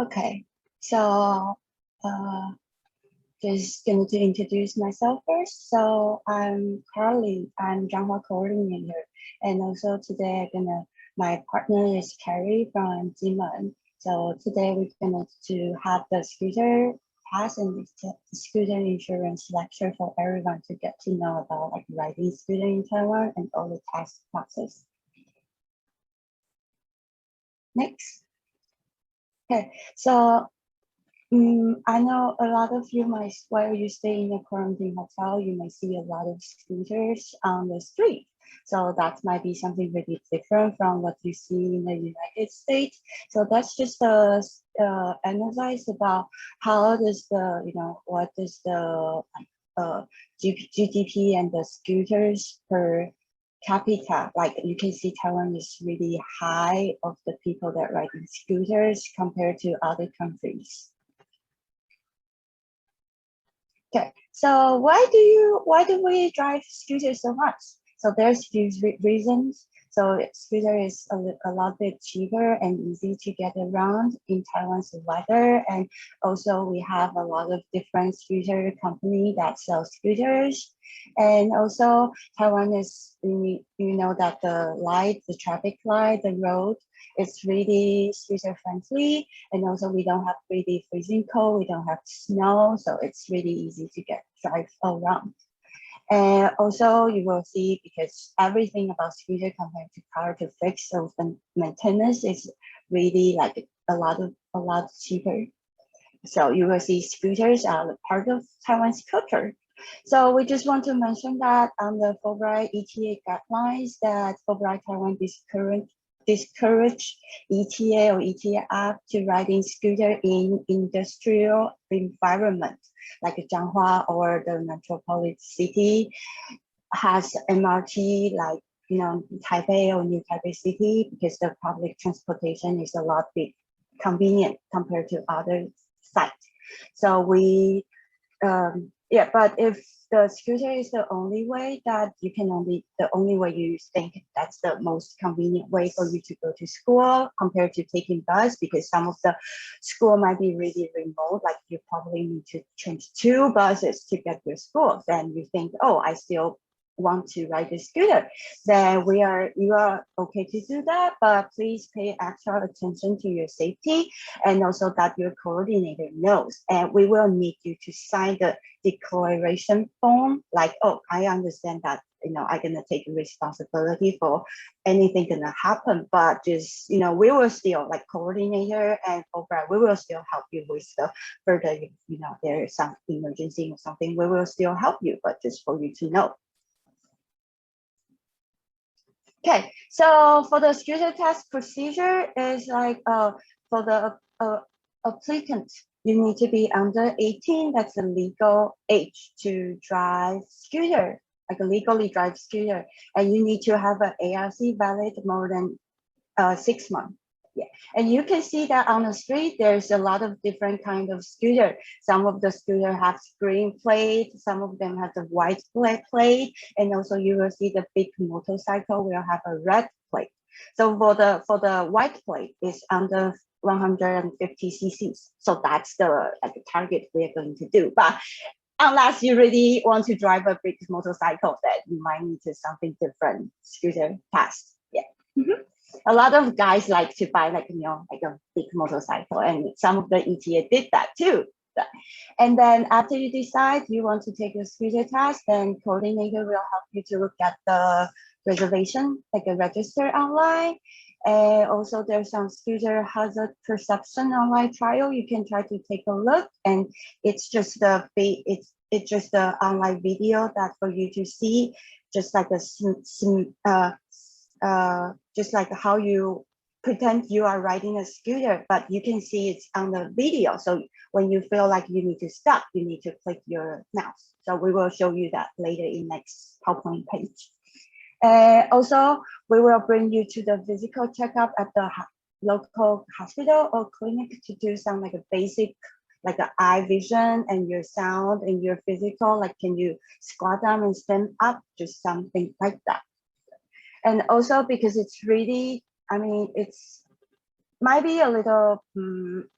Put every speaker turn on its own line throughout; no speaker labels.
Okay, so uh, just going to introduce myself first. So I'm Carly, I'm Changhua coordinator. And also today my partner is Carrie from Jimen. So today we're gonna to have the scooter pass and the scooter insurance lecture for everyone to get to know about like riding scooter in Taiwan and all the task process. Next. Okay, so I know a lot of you might, while you stay in a quarantine hotel, you may see a lot of scooters on the street. So that might be something really different from what you see in the United States. So that's just analyze about how does the, what does the GDP and the scooters per capita, like you can see Taiwan is really high of the people that ride in scooters compared to other countries. Okay, so why do we drive scooters so much? So there's few reasons. So scooter is a lot bit cheaper and easy to get around in Taiwan's weather. And also we have a lot of different scooter company that sell scooters. And also Taiwan is, you know that the traffic light, the road, it's really scooter friendly. And also we don't have really freezing cold, we don't have snow. So it's really easy to drive around. And also you will see because everything about scooter compared to car to fix, so the maintenance is really like a lot cheaper. So you will see scooters are part of Taiwan's culture. So we just want to mention that on the Fulbright ETA guidelines that Fulbright Taiwan discourage ETA or ETA app to riding scooter in industrial environment like Changhua or the metropolitan city has MRT like Taipei or New Taipei City because the public transportation is a lot big convenient compared to other sites. So we yeah, but if the scooter is the only way that the only way you think that's the most convenient way for you to go to school compared to taking bus, because some of the school might be really remote, like you probably need to change 2 buses to get to school. Then you think, oh, I still want to ride the scooter, then you are okay to do that, but please pay extra attention to your safety and also that your coordinator knows. And we will need you to sign the declaration form, like, oh, I understand that I'm gonna take responsibility for anything gonna happen, but just we will still like coordinator and Fulbright, we will still help you with the further there is some emergency or something, we will still help you, but just for you to know. Okay, so for the scooter test procedure is like for the applicant, you need to be under 18. That's the legal age to drive scooter, like a legally drive scooter, and you need to have an ARC valid more than 6 months. Yeah, and you can see that on the street, there's a lot of different kind of scooter. Some of the scooter have green plate, some of them have the white plate, and also you will see the big motorcycle will have a red plate. So for the white plate is under 150 cc's. So that's the target we're going to do. But unless you really want to drive a big motorcycle, that you might need to something different scooter test. Yeah. A lot of guys like to buy like a big motorcycle, and some of the ETA did that too. And then after you decide you want to take a scooter test, then coordinator will help you to look at the reservation, like a register online. And also there's some scooter hazard perception online trial. You can try to take a look, and it's just it's just the online video that for you to see, just like just like how you pretend you are riding a scooter, but you can see it's on the video. So when you feel like you need to stop, you need to click your mouse. So we will show you that later in next PowerPoint page. Also, we will bring you to the physical checkup at the local hospital or clinic to do some like a basic like the eye vision and your sound and your physical, like can you squat down and stand up, just something like that. And also because it's really, I mean, it's might be a little,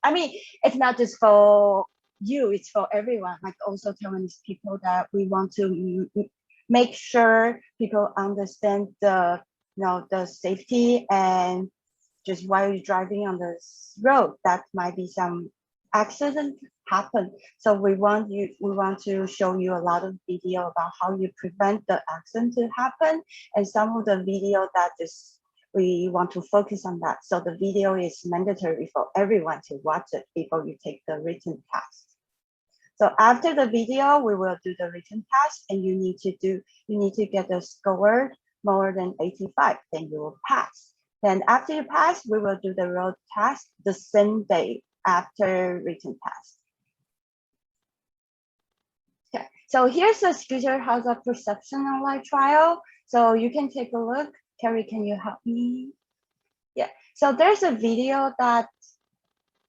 I mean, it's not just for you, it's for everyone. Like also telling these people that we want to make sure people understand the, the safety, and just while you're driving on this road, that might be some accident happen. So we want to show you a lot of video about how you prevent the accident to happen, and some of the video that just we want to focus on that. So the video is mandatory for everyone to watch it before you take the written test. So after the video, we will do the written test, and you need to get a score more than 85, then you will pass. Then after you pass, we will do the road test the same day after written test. Okay, so here's a scooter hazard perception online trial. So you can take a look. Carrie, can you help me? Yeah, so there's a video that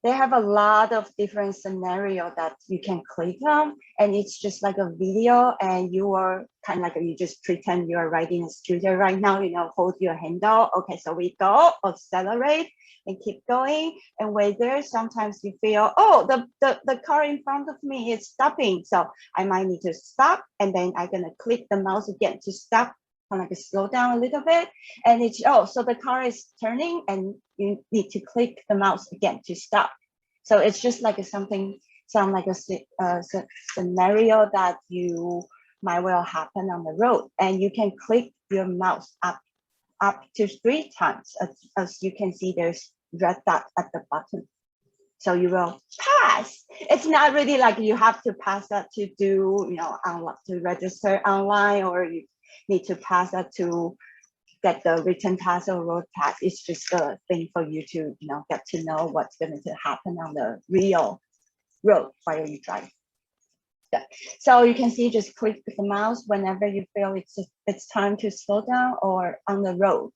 they have a lot of different scenario that you can click on, and it's just like a video, and you are kind of like, you just pretend you're riding a scooter right now, hold your handle. Okay, so we go, accelerate, and keep going. And when there, sometimes you feel, oh, the car in front of me is stopping. So I might need to stop, and then I'm gonna click the mouse again to stop, kind of like slow down a little bit. And it's, oh, so the car is turning, and you need to click the mouse again to stop. So it's just like something, sound like a scenario that you might well happen on the road. And you can click your mouse up to 3 times. As you can see, there's red dot at the bottom. So you will pass. It's not really like you have to pass that to do, to register online, or you need to pass that to get the written test or road test. It's just a thing for you to, get to know what's going to happen on the real road while you drive. Yeah. So you can see, just click the mouse whenever you feel it's time to slow down or on the road.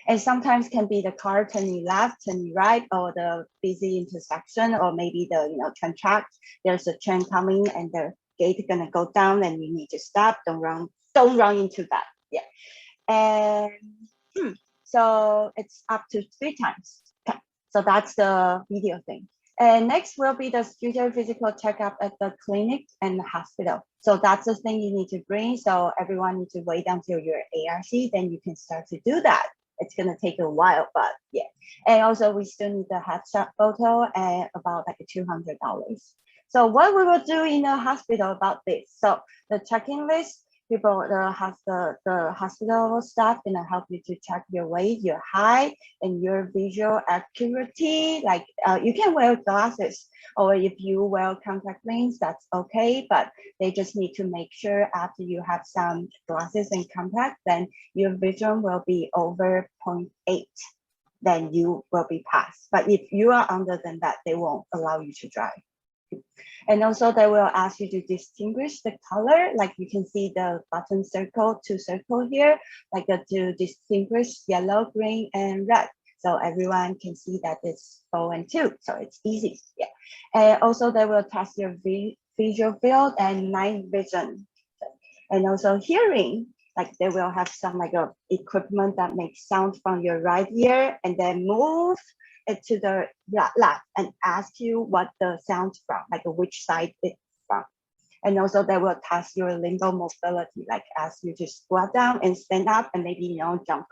And sometimes can be the car turning left, turning right, or the busy intersection, or maybe the train track. There's a train coming and the gate is gonna go down, and you need to stop. Don't run into that. Yeah. And so it's up to 3 times. Okay. So that's the video thing. And next will be the scooter physical checkup at the clinic and the hospital. So that's the thing you need to bring. So everyone needs to wait until you're ARC, then you can start to do that. It's gonna take a while, but yeah. And also we still need the headshot photo, and about like $200. So what we will do in the hospital about this? So the check-in list, people, the hospital staff gonna help you to check your weight, your height, and your visual acuity. Like you can wear glasses, or if you wear contact lens, that's okay. But they just need to make sure after you have some glasses and contact, then your vision will be over 0.8. Then you will be passed. But if you are under than that, they won't allow you to drive. And also they will ask you to distinguish the color, like you can see the button circle, 2 circle here, like to distinguish yellow, green, and red. So everyone can see that it's 4 and 2, so it's easy. Yeah. And also they will test your visual field and night vision. And also hearing, like they will have some like a equipment that makes sound from your right ear and then move it to the left and ask you what the sound's from, like which side it's from. And also they will test your limbo mobility, like ask you to squat down and stand up and maybe jump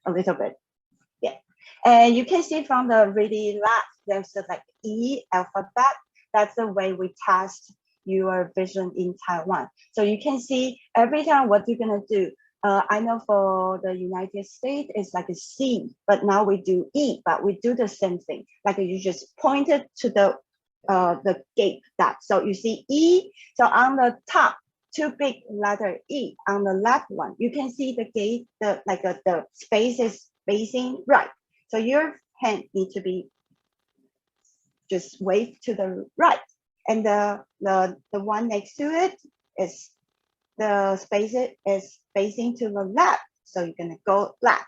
a little bit. Yeah. And you can see from the really left, there's a like E alphabet. That's the way we test your vision in Taiwan. So you can see every time what you're gonna do. I know for the United States, it's like a C, but now we do E, but we do the same thing. Like you just point it to the gate dot. So you see E, so on the top, 2 big letter E, on the left one, you can see the gate, the space is facing right. So your hand needs to be just wave to the right. And the one next to it is the space is facing to the left. So you're gonna go left.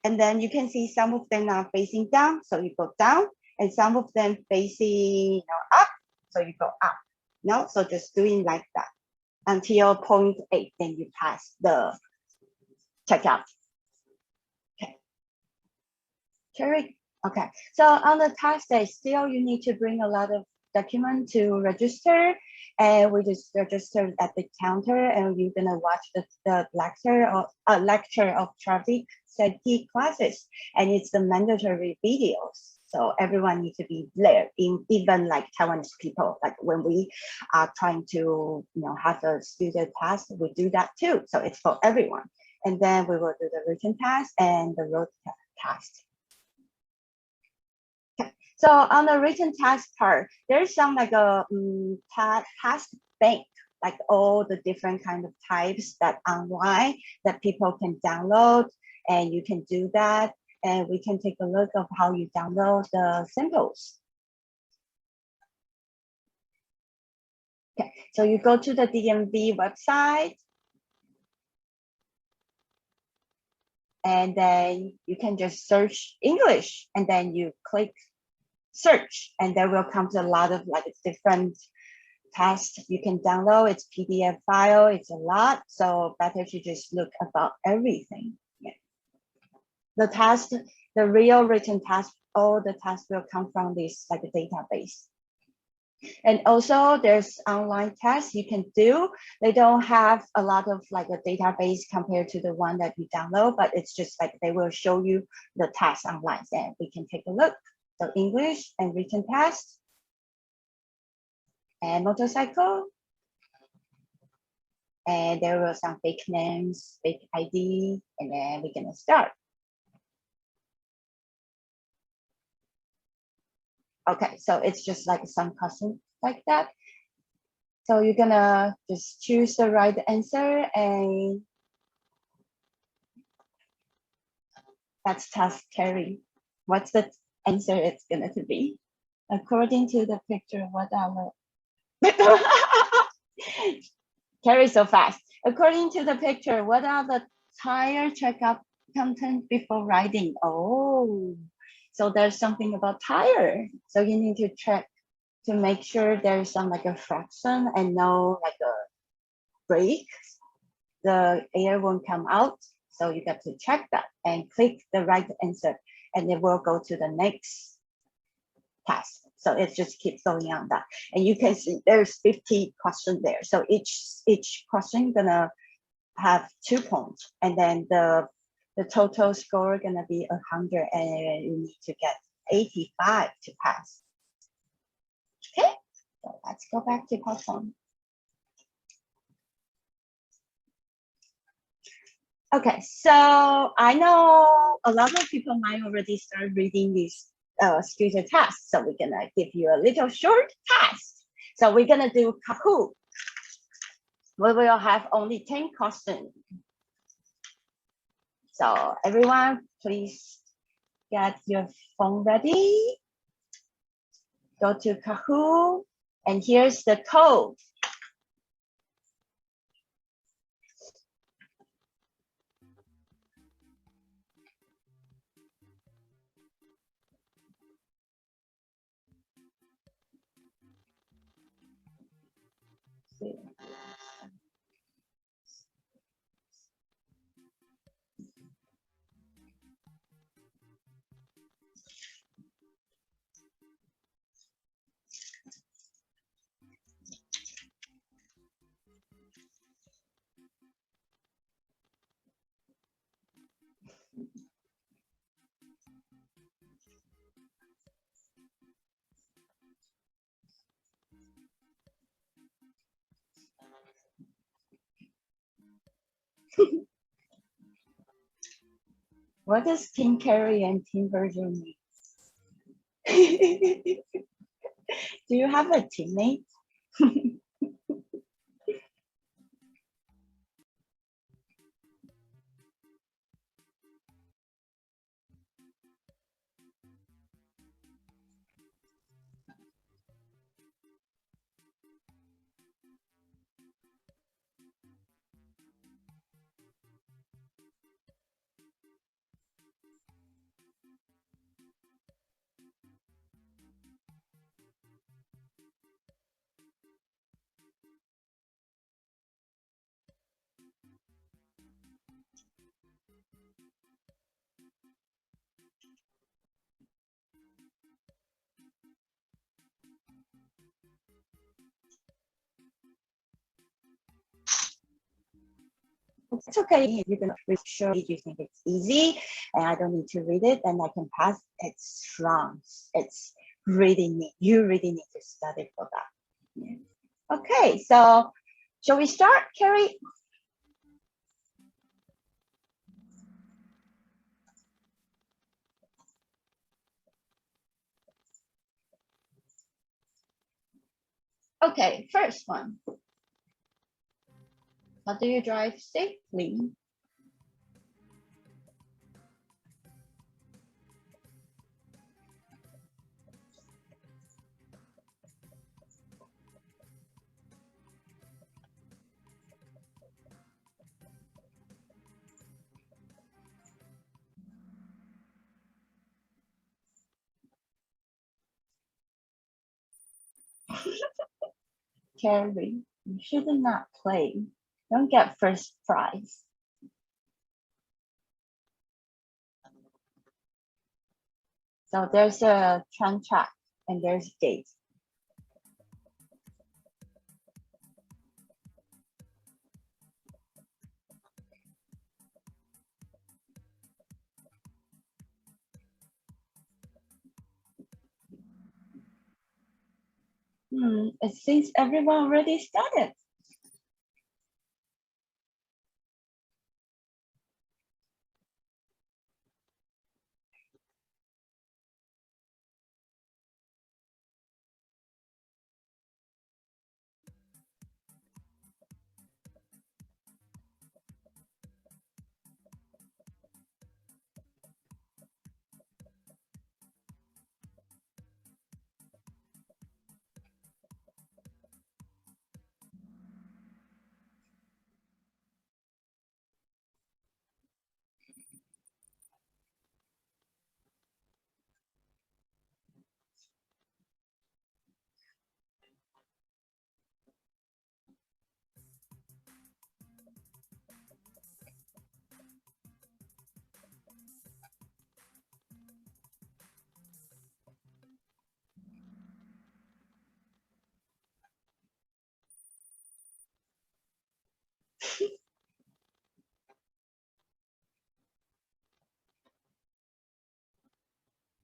And then you can see some of them are facing down, so you go down, and some of them facing up, so you go up. So just doing like that until 0.8, then you pass the checkout. Okay. Cherry, Okay, so on the task day, still you need to bring a lot of document to register, and we just register at the counter, and you're gonna watch the lecture of traffic safety classes, and it's the mandatory videos. So everyone needs to be there, even like Taiwanese people. Like when we are trying to, have a student task, we do that too. So it's for everyone. And then we will do the written task and the road task. So on the written task part, there's some like a task bank, like all the different kind of types that online that people can download, and you can do that. And we can take a look of how you download the samples. Okay, so you go to the DMV website, and then you can just search English, and then you click search, and there will come to a lot of like different tests you can download. It's PDF file, it's a lot, so better to just look about everything. Yeah. The test, the real written test, all the tests will come from this like a database. And also there's online tests you can do. They don't have a lot of like a database compared to the one that you download, but it's just like they will show you the test online, and we can take a look. So English and written test and motorcycle. And there were some fake names, fake ID, and then we're gonna start. Okay, so it's just like some question like that. So you're gonna just choose the right answer, and that's task carry. What's the answer it's gonna to be? According to the picture, what are the carry so fast? According to the picture, what are the tire checkup content before riding? Oh, so there's something about tire. So you need to check to make sure there's some like a fraction and no like a break. The air won't come out. So you got to check that and click the right answer, and it will go to the next task. So it just keeps going on that. And you can see there's 50 questions there. So each question gonna have 2 points, and then the total score gonna be 100, and you need to get 85 to pass. Okay, so let's go back to Python. Okay, so I know a lot of people might already start reading these scooter tasks, so we're gonna give you a little short task. So we're gonna do Kahoot. We will have only 10 questions. So everyone, please get your phone ready. Go to Kahoot, and here's the code. What does Team Carry and Team Virgil mean? Do you have a teammate? It's okay. You can read sure you think it's easy and I don't need to read it and I can pass. It's wrong. It's really need, you really need to study for that. Yeah. Okay, so shall we start, Carrie? Okay, first one. How do you drive safely? Carrie, you should not play. Don't get first prize. So there's a train track and there's gate. It seems everyone already started.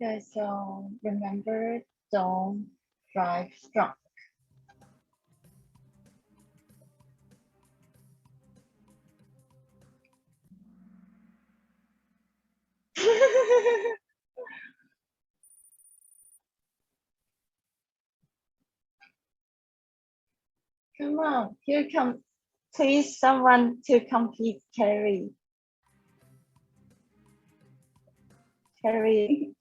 Okay, so remember, don't drive drunk. Come on, here come, please someone to compete, Carrie. Carrie.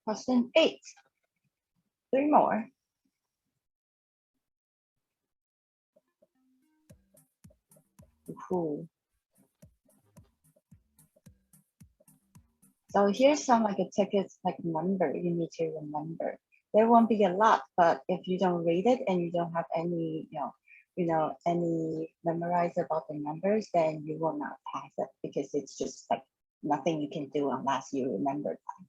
Question 8. 3 more. Ooh. So here's some like a tickets like number you need to remember. There won't be a lot, but if you don't read it and you don't have any, any memorize about the numbers, then you will not pass it because it's just like nothing you can do unless you remember that.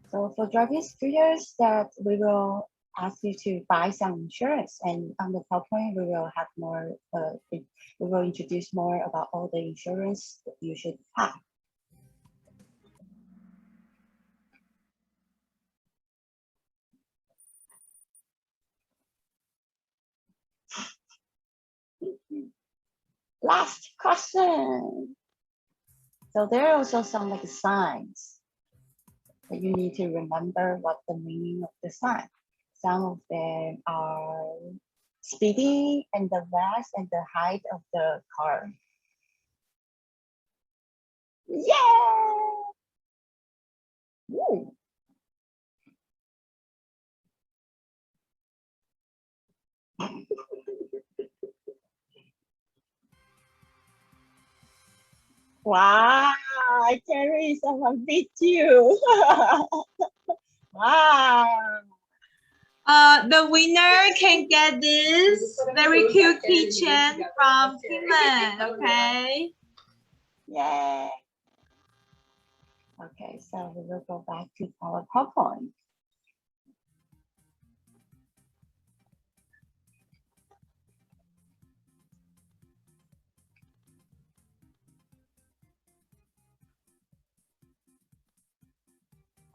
So for driving scooters, that we will ask you to buy some insurance, and on the PowerPoint we will have more. We will introduce more about all the insurance that you should have. Last question. So there are also some like signs that you need to remember what the meaning of the sign. Some of them are speeding and the rest and the height of the car. Yeah! Ooh. Wow, Carrie, someone beat you. Wow.
The winner can get this very cute keychain from Timon, okay?
Yay. Okay, so we will go back to our PowerPoint.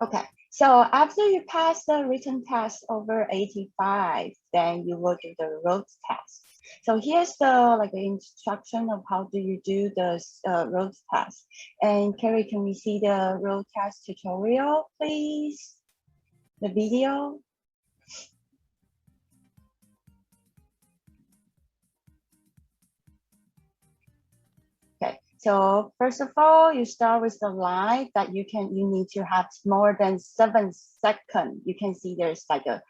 Okay, so after you pass the written test over 85, then you will do the road test. So here's the instruction of how do you do the road test. And Carrie, can we see the road test tutorial, please? The video. Okay, so first of all, you start with the line that you need to have more than 7 seconds. You can see there's like a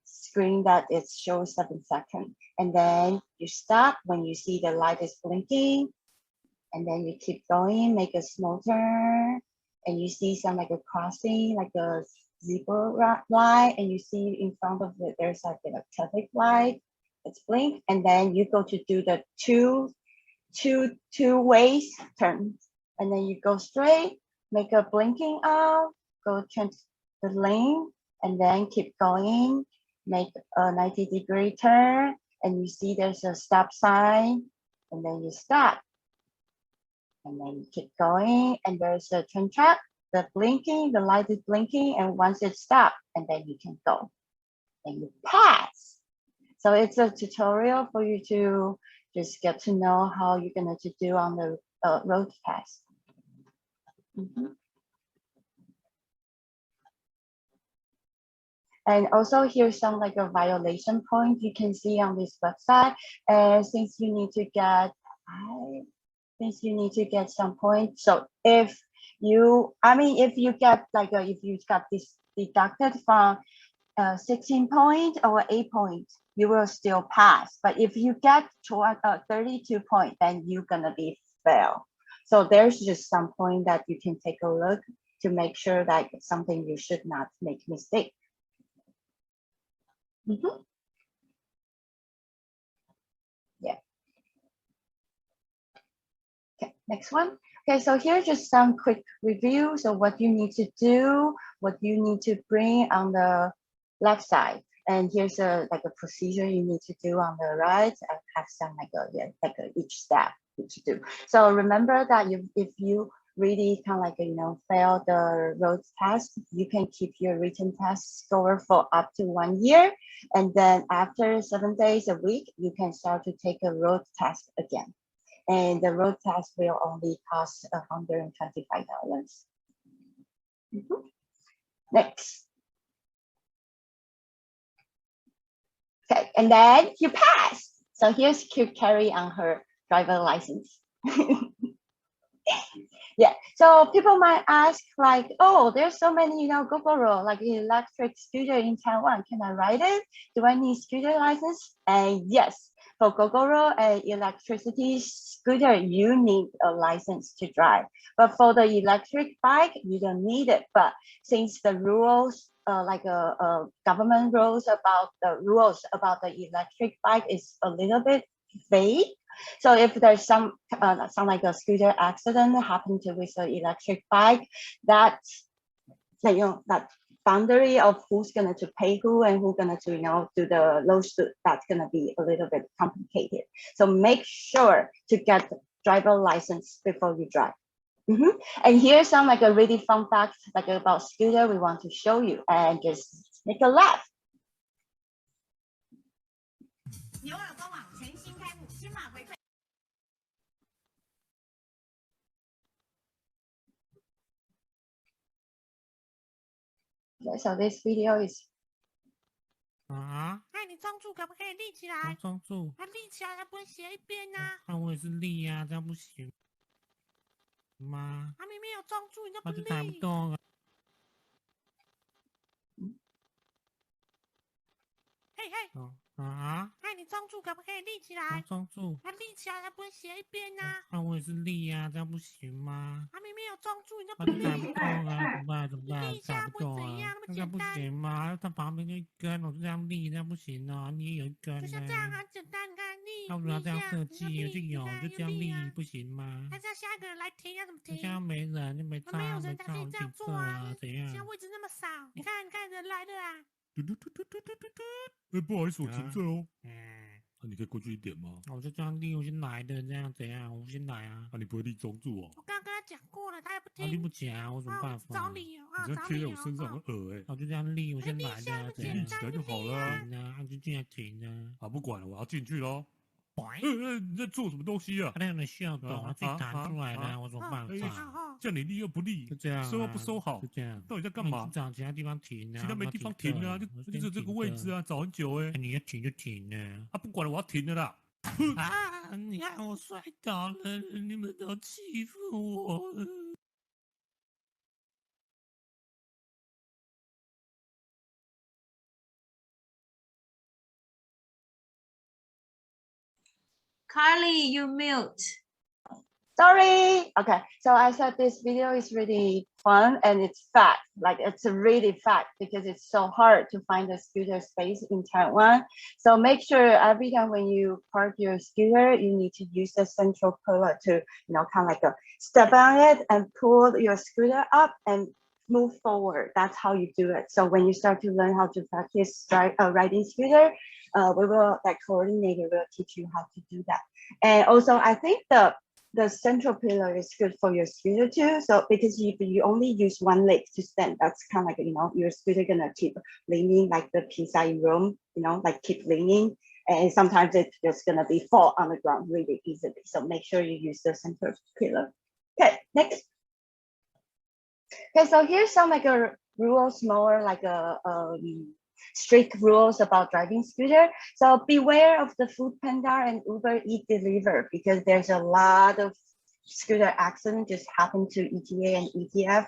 screen that it shows 7 seconds. And then you stop when you see the light is blinking. And then you keep going, make a small turn. And you see some like a crossing, like a zebra line. And you see in front of it, there's like a traffic light. It's blink. And then you go to do the two ways turn, and then you go straight, make a blinking out, go change the lane, and then keep going, make a 90-degree turn, and you see there's a stop sign, and then you stop, and then you keep going, and there's a turn track, the blinking, the light is blinking, and once it stops, and then you can go, and you pass. So it's a tutorial for you to just get to know how you're going to do on the road test. And also here's some like a violation point you can see on this website. And since you need to get some points. So if you get like if you got this deducted from 16 point or 8 point, you will still pass. But if you get 32 point, then you're gonna be fail. So there's just some point that you can take a look to make sure that it's something you should not make mistake. Yeah. Okay, next one. Okay, so here's just some quick review. So what you need to do, what you need to bring on the left side. And here's a procedure you need to do on the right. I have some each step to do. So remember that if you really kind of fail the road test, you can keep your written test score for up to 1 year. And then after 7 days a week, you can start to take a road test again. And the road test will only cost $125. Next. Okay, and then you pass. So here's cute Carrie on her driver license. Yeah, so people might ask like, oh, there's so many, Gogoro, like electric scooter in Taiwan. Can I ride it? Do I need scooter license? And yes, for Gogoro and electricity scooter, you need a license to drive. But for the electric bike, you don't need it. But since the rules, government rules about the electric bike is a little bit vague. So if there's some like a scooter accident happened with the electric bike, that boundary of who's gonna to pay who and who's gonna to do the lawsuit, that's gonna be a little bit complicated. So make sure to get the driver license before you drive. And here's some like a really fun fact about scooter we want to show you, and just make a laugh. Okay, so this video is
啊，
哎，你中柱可不可以立起来？
装住，
它立起来才不会斜一边呐、
那我也是立呀、这样不行吗？
它明明有中柱，你就不
那就抬不
立。
动了。
嘿嘿，
哦啊，
哎，你中柱可不可以立起来？
装住，
它立起来才不会斜一边呐、
那我也是立呀、这样不行吗？
它明明有中柱，你就不
那就抬不
立。
动啊，怎么办？怎么办？
立一下
抬不动啊
不会怎样，那么
那这样不
简单
行吗？它旁边就一根，我就这样立，这样不行哦。你也有一根
就像
呢
这样很简单，你看立，
那为什么要这样设
立一下
计？就有就这样立
啊。
不行吗？
但是要下一个人来停，要怎么停？
那现在没人就没
那没有
差，
人，
没差，
他可以这样
我顶
做啊
啊，怎
现在
样？
位置那么少，你看，你看人来了啊。
嘟嘟嘟嘟嘟嘟嘟嘟。哎，不好意思，我停这哦。那你可以过去一点吗？
我就这样立，我先来的，这样怎样？我先来啊。
那你不会立中柱哦？
我刚刚跟他讲过了，他也不
我立
听。
不起来，我有什么办法？
找理由啊，
你这样贴在
找理由
我身上很
啊。
恶哎。
我就这样立，我先来
立一下
的，
就简
怎样？
立起来就好了。
停啊，就进来停啊。
啊，不管了，我要进去喽。
哎，
你在做什么东西啊？
他那样的笑懂，他自己弹出来的，我怎么办
哎
法？
叫你立又不立，
就这样，
收又不收好，
就这样。
到底在干嘛？
找其他地方停啊，
其他没地方停啊，就只有这个位置啊，找很久哎。
你要停就停呢。
啊，不管了，我要停了啦。
啊！你看我摔倒了，你们都欺负我了。
Carly, you mute.
sorry. Okay, so I said this video is really fun and it's fast. Like it's really fast because it's so hard to find a scooter space in Taiwan. So make sure every time when you park your scooter, you need to use the central pillar to, kind of like step on it and pull your scooter up and move forward. That's how you do it. So when you start to learn how to practice riding scooter, we will, like coordinator will teach you how to do that. And also, I think the central pillar is good for your scooter too. So because if you only use one leg to stand, that's kind of like, your scooter gonna keep leaning like the pizza in Rome, like keep leaning. And sometimes it's just gonna be fall on the ground really easily. So make sure you use the central pillar. Okay, next. Okay, so here's some like a rules, more like a strict rules about driving scooter. So beware of the Food Panda and Uber Eat Deliver because there's a lot of scooter accident just happened to ETA and ETF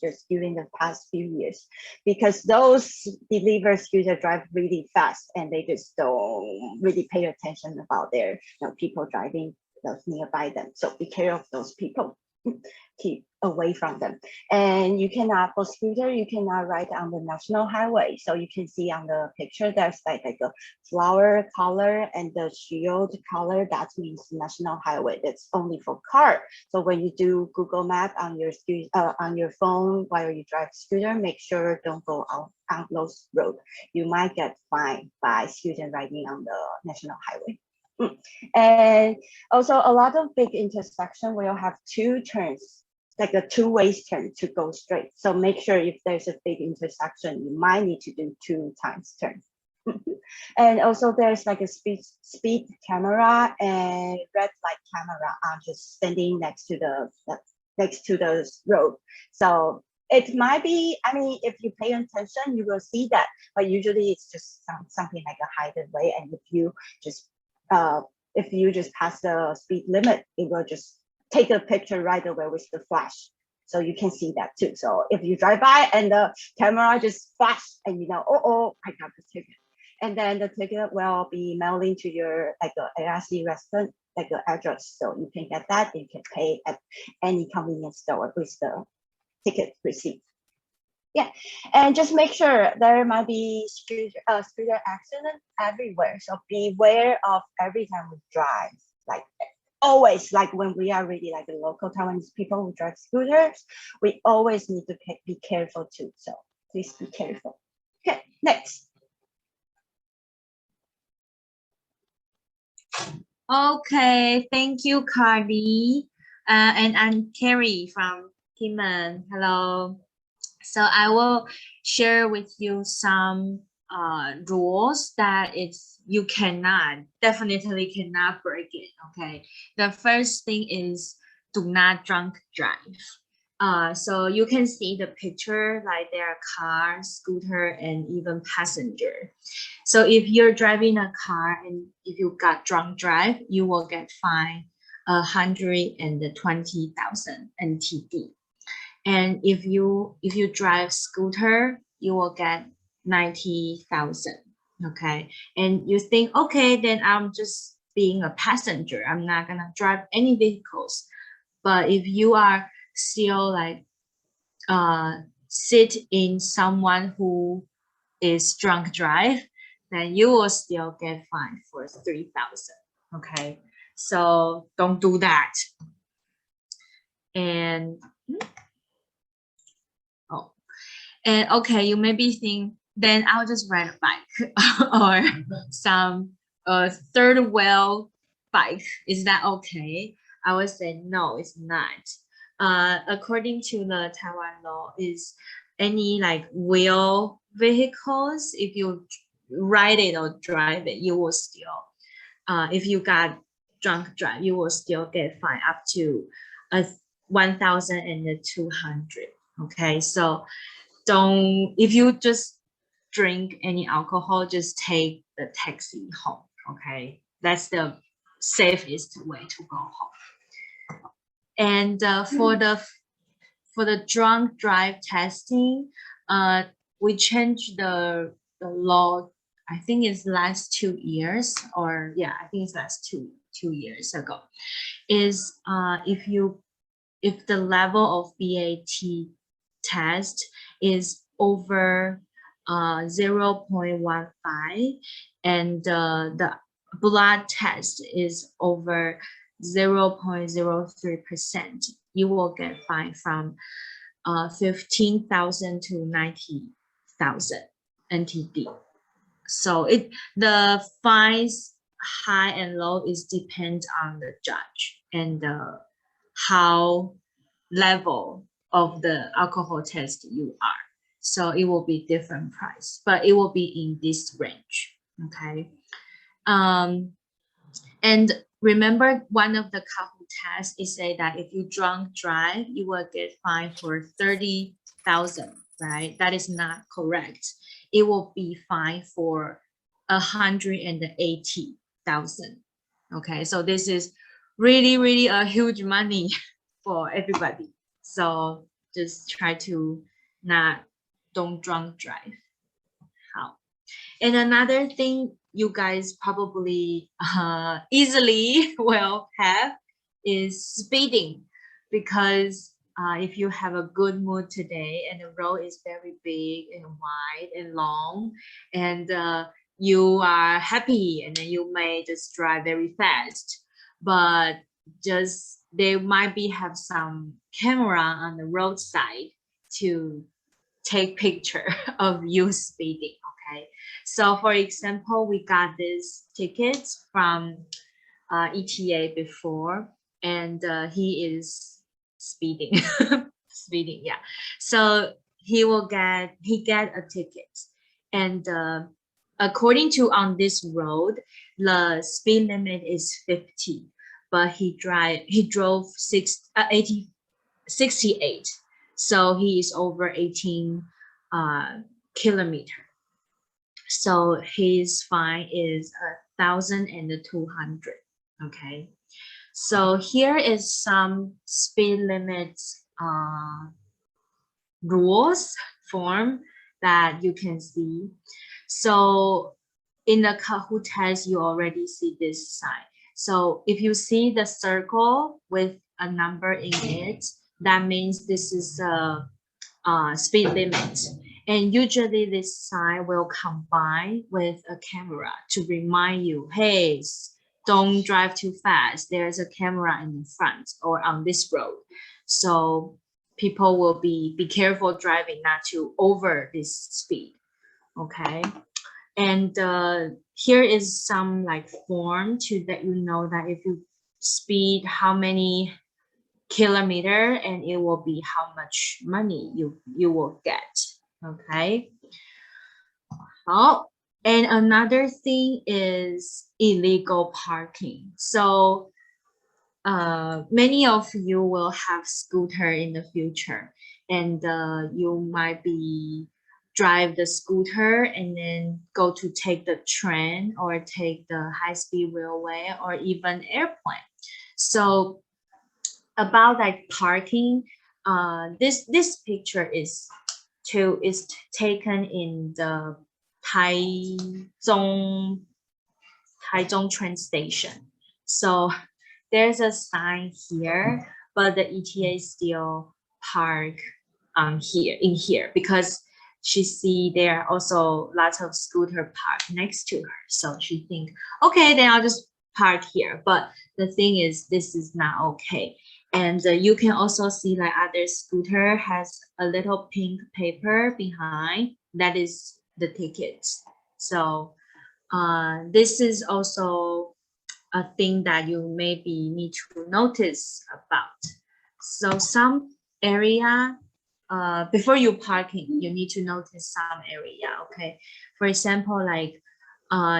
just during the past few years because those deliver scooter drive really fast and they just don't really pay attention about their people driving those nearby them. So be careful of those people. Keep away from them. And you cannot, for scooter, you cannot ride on the national highway. So you can see on the picture, there's like a flower color and the shield color. That means national highway. That's only for car. So when you do Google Map on your phone while you drive scooter, make sure don't go out on those roads. You might get fined by student riding on the national highway. And also a lot of big intersection will have two turns, like a two-way turn to go straight. So make sure if there's a big intersection, you might need to do 2 times turn. And also there's like a speed camera and red light camera just standing next to the road. So it might be, I mean, if you pay attention, you will see that, but usually it's just something like a hidden way. And if you just pass the speed limit, it will just take a picture right away with the flash. So you can see that too. So if you drive by and the camera just flash and oh, I got the ticket. And then the ticket will be mailing to your like ARC restaurant, like the address. So you can get that, you can pay at any convenience store with the ticket receipt. Yeah, and just make sure there might be scooter accident everywhere. So beware of every time we drive, like always, like when we are really like the local Taiwanese people who drive scooters, we always need to be careful too. So please be careful. Okay, next.
Okay, thank you, Carly. And I'm Carrie from Timan. Hello. So I will share with you some rules that you definitely cannot break it. Okay. The first thing is do not drunk drive. So you can see the picture, like there are car, scooter, and even passenger. So if you're driving a car and if you got drunk drive, you will get fined 120,000 NTD. And if you drive scooter, you will get 90,000. Okay, and you think, okay, then I'm just being a passenger. I'm not gonna drive any vehicles. But if you are still like sit in someone who is drunk drive, then you will still get fined for 3,000. Okay, so don't do that. And and okay, you maybe think, then I'll just ride a bike or some third wheel bike. Is that okay? I would say no, it's not. According to the Taiwan law, is any like wheel vehicles, if you ride it or drive it, you will still, if you got drunk drive, you will still get fined up to 1,200. Okay, so don't, if you just drink any alcohol, just take the taxi home. Okay, that's the safest way to go home. And for the drunk drive testing, we changed the law. I think it's last 2 years, or yeah, I think it's last two years ago. Is if the level of BAT test is over 0.15 and the blood test is over 0.03%, you will get fined from 15,000 to 90,000 NTD. So the fines high and low is depend on the judge and how level of the alcohol test you are. So it will be different price, but it will be in this range. Okay. And remember, one of the Kahoot tests is say that if you drunk drive, you will get fined for 30,000, right? That is not correct. It will be fined for 180,000. Okay, so this is really a huge money for everybody. So just try to don't drunk drive. How? And another thing you guys probably easily will have is speeding, because if you have a good mood today and the road is very big and wide and long, and you are happy, and then you may just drive very fast, but just they might have some camera on the roadside to take picture of you speeding. Okay, so for example, we got this ticket from ETA before, and he is speeding. Speeding, yeah. So he get a ticket, and according to on this road, the speed limit is 50, but he drove 68, so he is over 18 kilometer. So his fine is 1,200. Okay, so here is some speed limit rules form that you can see. So in the Kahoot test, you already see this sign. So if you see the circle with a number in it, that means this is a speed limit. And usually this sign will combine with a camera to remind you, hey, don't drive too fast. There's a camera in front or on this road. So people will be careful driving, not to over this speed. Okay. And here is some like form to let you know that if you speed how many kilometer, and it will be how much money you will get. Okay. Oh, and another thing is illegal parking. So many of you will have scooter in the future, and you might be drive the scooter and then go to take the train or take the high-speed railway or even airplane. So about like parking, this picture is taken in the Taichung train station. So there's a sign here, but the ETA still park here because she see there are also lots of scooter parked next to her. So she think, okay, then I'll just park here. But the thing is, this is not okay. And you can also see like other scooter has a little pink paper behind. That is the tickets. So this is also a thing that you maybe need to notice about. So some area, before you parking, you need to notice some area, okay? For example, like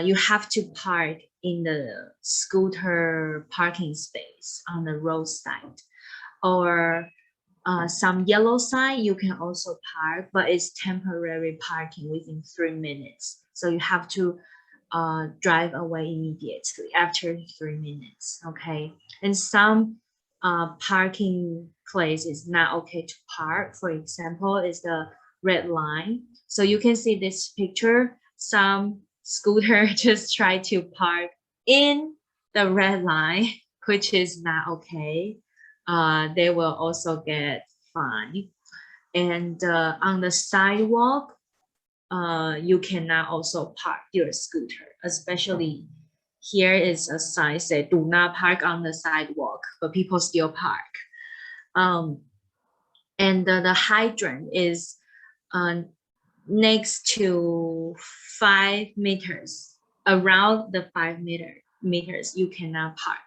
you have to park in the scooter parking space on the roadside, or some yellow sign you can also park, but it's temporary parking within 3 minutes. So you have to drive away immediately after 3 minutes, okay? And some parking place is not okay to park. For example, is the red line. So you can see this picture, some scooter just try to park in the red line, which is not okay. They will also get fined. And on the sidewalk, you cannot also park your scooter, especially here is a sign say do not park on the sidewalk, but people still park. And the hydrant is next to 5 meters, around the 5 meters, you cannot park,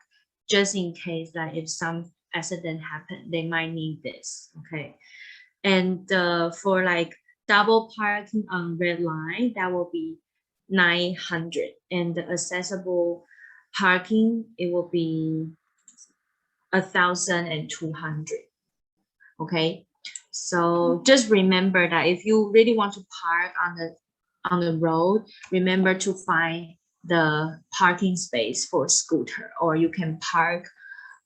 just in case that if some accident happen, they might need this, okay? And for like double parking on red line, that will be 900, and the accessible parking, it will be 1,200. Okay, so just remember that if you really want to park on the road, remember to find the parking space for scooter, or you can park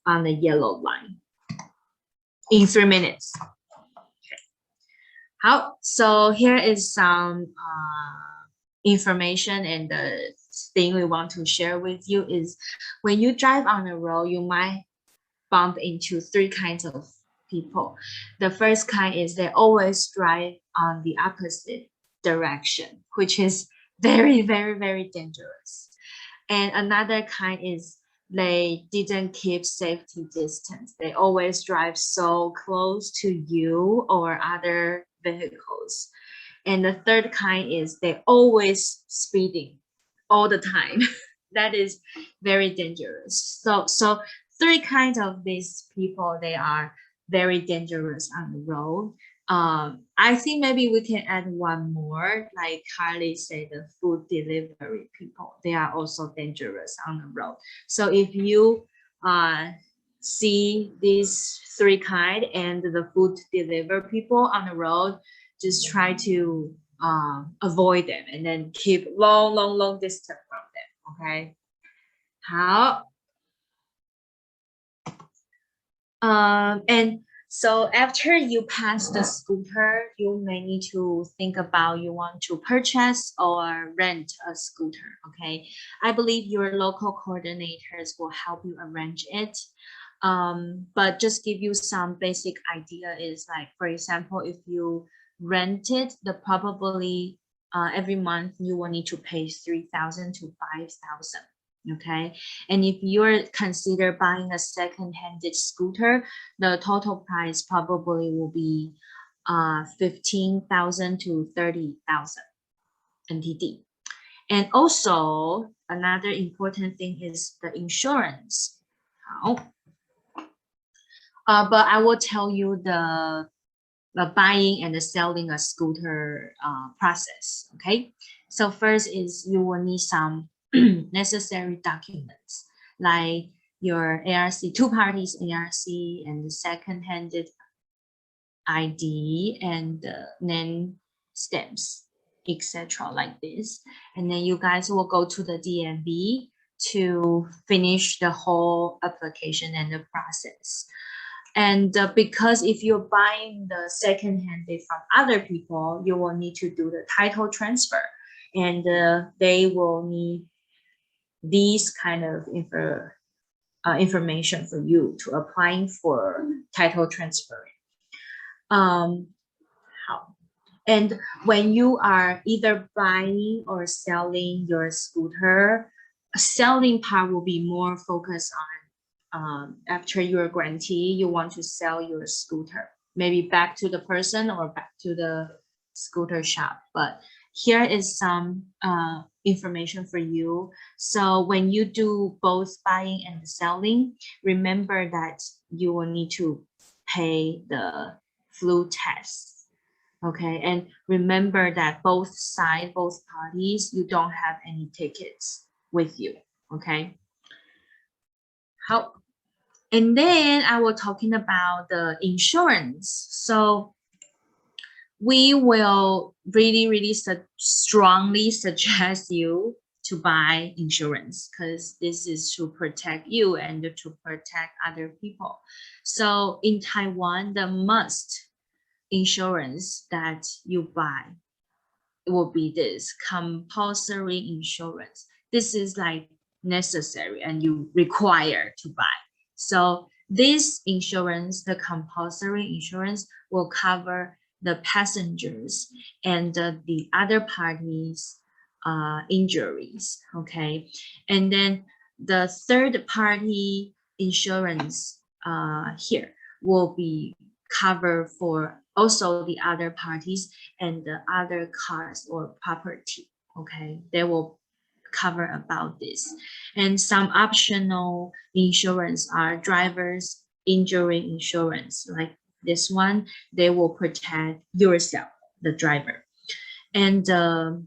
on the yellow line in 3 minutes. So here is some information, and the thing we want to share with you is when you drive on the road, you might bump into 3 kinds of people. The first kind is they always drive on the opposite direction, which is very, very, very dangerous. And another kind is they didn't keep safety distance. They always drive so close to you or other vehicles. And the third kind is they always speeding all the time. That is very dangerous. So 3 kinds of these people, they are very dangerous on the road. I think maybe we can add one more, like Carly said, the food delivery people, they are also dangerous on the road. So if you see these 3 kinds and the food delivery people on the road, just try to avoid them and then keep long distance from them, okay? 好。And so after you pass the scooter, you may need to think about you want to purchase or rent a scooter, okay? I believe your local coordinators will help you arrange it. But just give you some basic idea is like, for example, if you rent it, probably every month you will need to pay 3,000 to 5,000. Okay, and if you're consider buying a second-hand scooter, the total price probably will be 15,000 to 30,000 NTD. And also another important thing is the insurance. But I will tell you the buying and the selling a scooter process. Okay, so first is you will need some necessary documents like your ARC, two parties ARC, and the second-handed ID and name stamps, etc. like this. And then you guys will go to the DMV to finish the whole application and the process. And because if you're buying the second-handed from other people, you will need to do the title transfer, and they will need these kind of information for you to applying for title transfer. And when you are either buying or selling your scooter, selling part will be more focused on after you're a grantee, you want to sell your scooter, maybe back to the person or back to the scooter shop. But here is some information for you. So when you do both buying and selling, remember that you will need to pay the flu test. Okay, and remember that both sides, both parties, you don't have any tickets with you. Okay. And then I was talking about the insurance. So we will really strongly suggest you to buy insurance, because this is to protect you and to protect other people. So in Taiwan, the must insurance that you buy will be this compulsory insurance. This is like necessary and you require to buy. So this insurance, the compulsory insurance, will cover the passengers and the other parties' injuries. Okay, and then the third party insurance here will be covered for also the other parties and the other cars or property. Okay, they will cover about this. And some optional insurance are driver's injury insurance, like this one. They will protect yourself, the driver. And the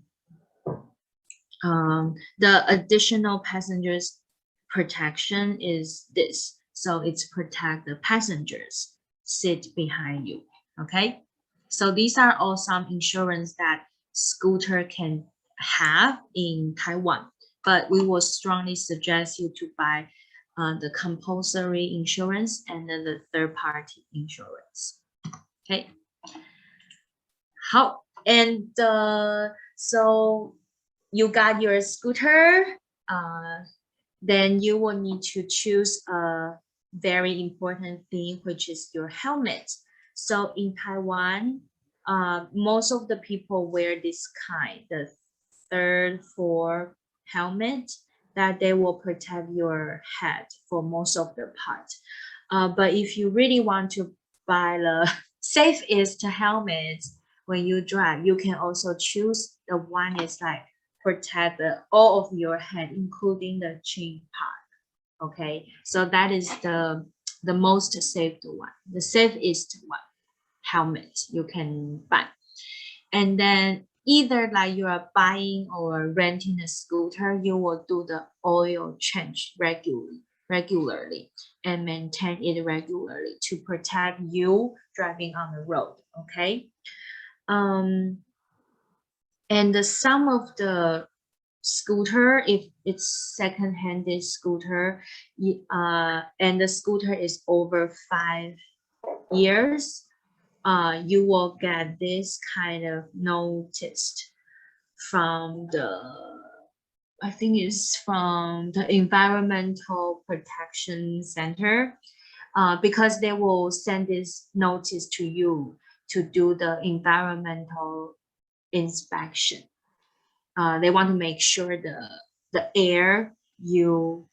additional passengers protection is this. So it's protect the passengers sit behind you. Okay, so these are all some insurance that scooter can have in Taiwan, but we will strongly suggest you to buy the compulsory insurance and then the third party insurance. Okay, and so you got your scooter, then you will need to choose a very important thing, which is your helmet. So in Taiwan, most of the people wear this kind, the third, fourth helmet, that they will protect your head for most of the part. But if you really want to buy the safest helmet when you drive, you can also choose the one is like protect all of your head, including the chin part. Okay, so that is the most safe one, the safest one helmet you can buy. And then either like you are buying or renting a scooter, you will do the oil change regularly and maintain it regularly to protect you driving on the road. Okay, and some of the scooter, if it's second-handed scooter, and the scooter is over 5 years, you will get this kind of notice from I think it's from the Environmental Protection Center, because they will send this notice to you to do the environmental inspection. They want to make sure the air your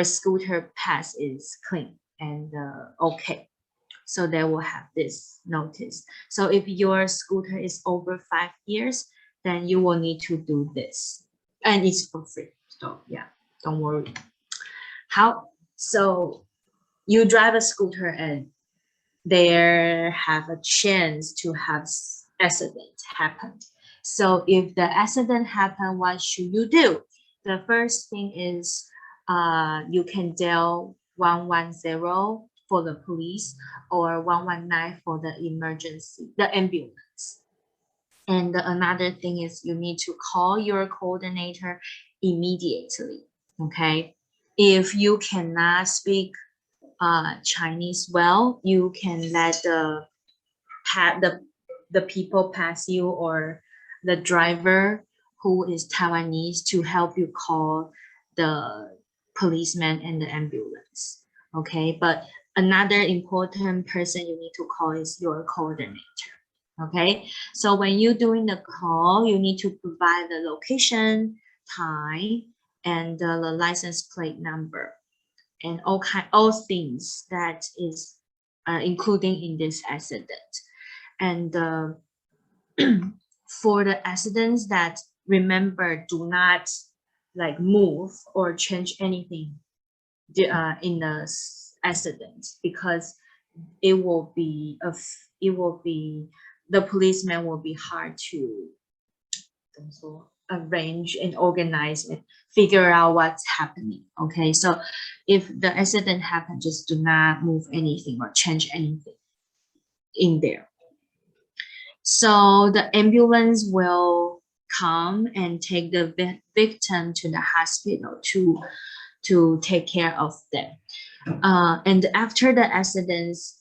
scooter pass is clean and okay. So they will have this notice. So if your scooter is over 5 years, then you will need to do this, and it's for free. So yeah, don't worry. So you drive a scooter and there have a chance to have accident happen. So if the accident happen, what should you do? The first thing is you can dial 110 for the police or 119 for the emergency, the ambulance. And another thing is you need to call your coordinator immediately. Okay, if you cannot speak Chinese well, you can let the people pass you or the driver who is Taiwanese to help you call the policeman and the ambulance. Okay, but another important person you need to call is your coordinator. Okay, so when you're doing the call, you need to provide the location, time, and the license plate number, and all things that is including in this accident. And for the accidents that, remember, do not like move or change anything in the accident, because it will be the policeman will be hard to arrange and organize and figure out what's happening. Okay, so if the accident happened, just do not move anything or change anything in there. So the ambulance will come and take the victim to the hospital to take care of them. And after the accidents,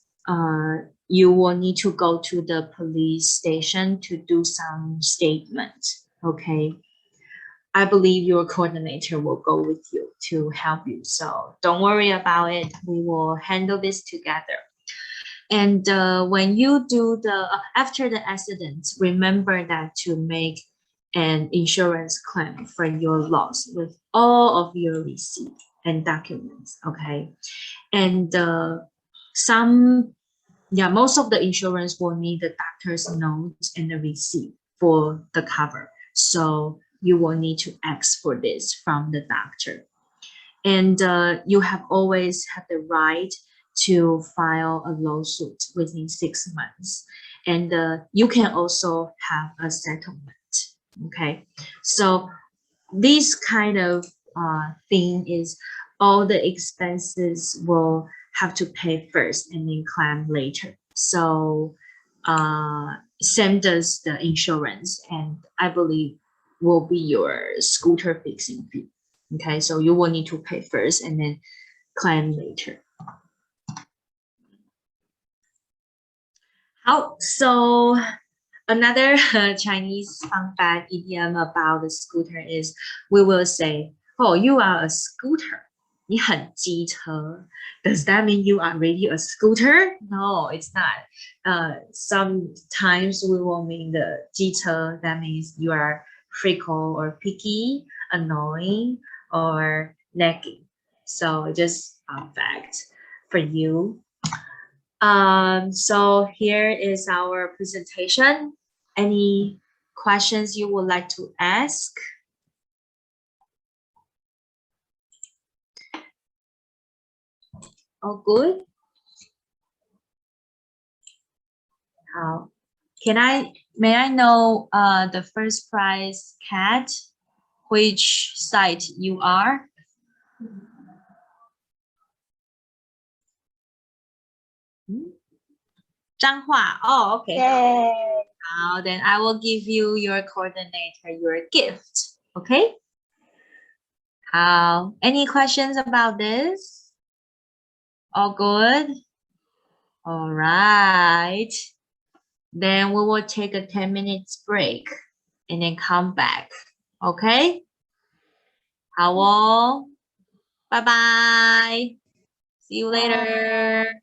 you will need to go to the police station to do some statement. Okay, I believe your coordinator will go with you to help you. So don't worry about it. We will handle this together. And when you do after the accident, remember that to make an insurance claim for your loss with all of your receipts and documents. Okay, and most of the insurance will need the doctor's notes and the receipt for the cover. So you will need to ask for this from the doctor. And you have always had the right to file a lawsuit within 6 months. And you can also have a settlement. Okay, so this kind of thing is all the expenses will have to pay first and then claim later. So same does the insurance, and I believe will be your scooter fixing fee. Okay, so you will need to pay first and then claim later. So another Chinese fun fact idiom about the scooter is we will say, "Oh, you are a scooter." 你很机车. Does that mean you are really a scooter? No, it's not. Sometimes we will mean the 机车. That means you are fickle or picky, annoying, or nagging. So just a fact for you. So here is our presentation. Any questions you would like to ask? All good? May I know the first prize cat, which site you are? Zhanghua. Oh, okay.
Yay.
Now then I will give you your coordinator your gift. Okay? Any questions about this? All good? All right. Then we will take a 10 minutes break and then come back. Okay? 好哦. Bye-bye. See you later.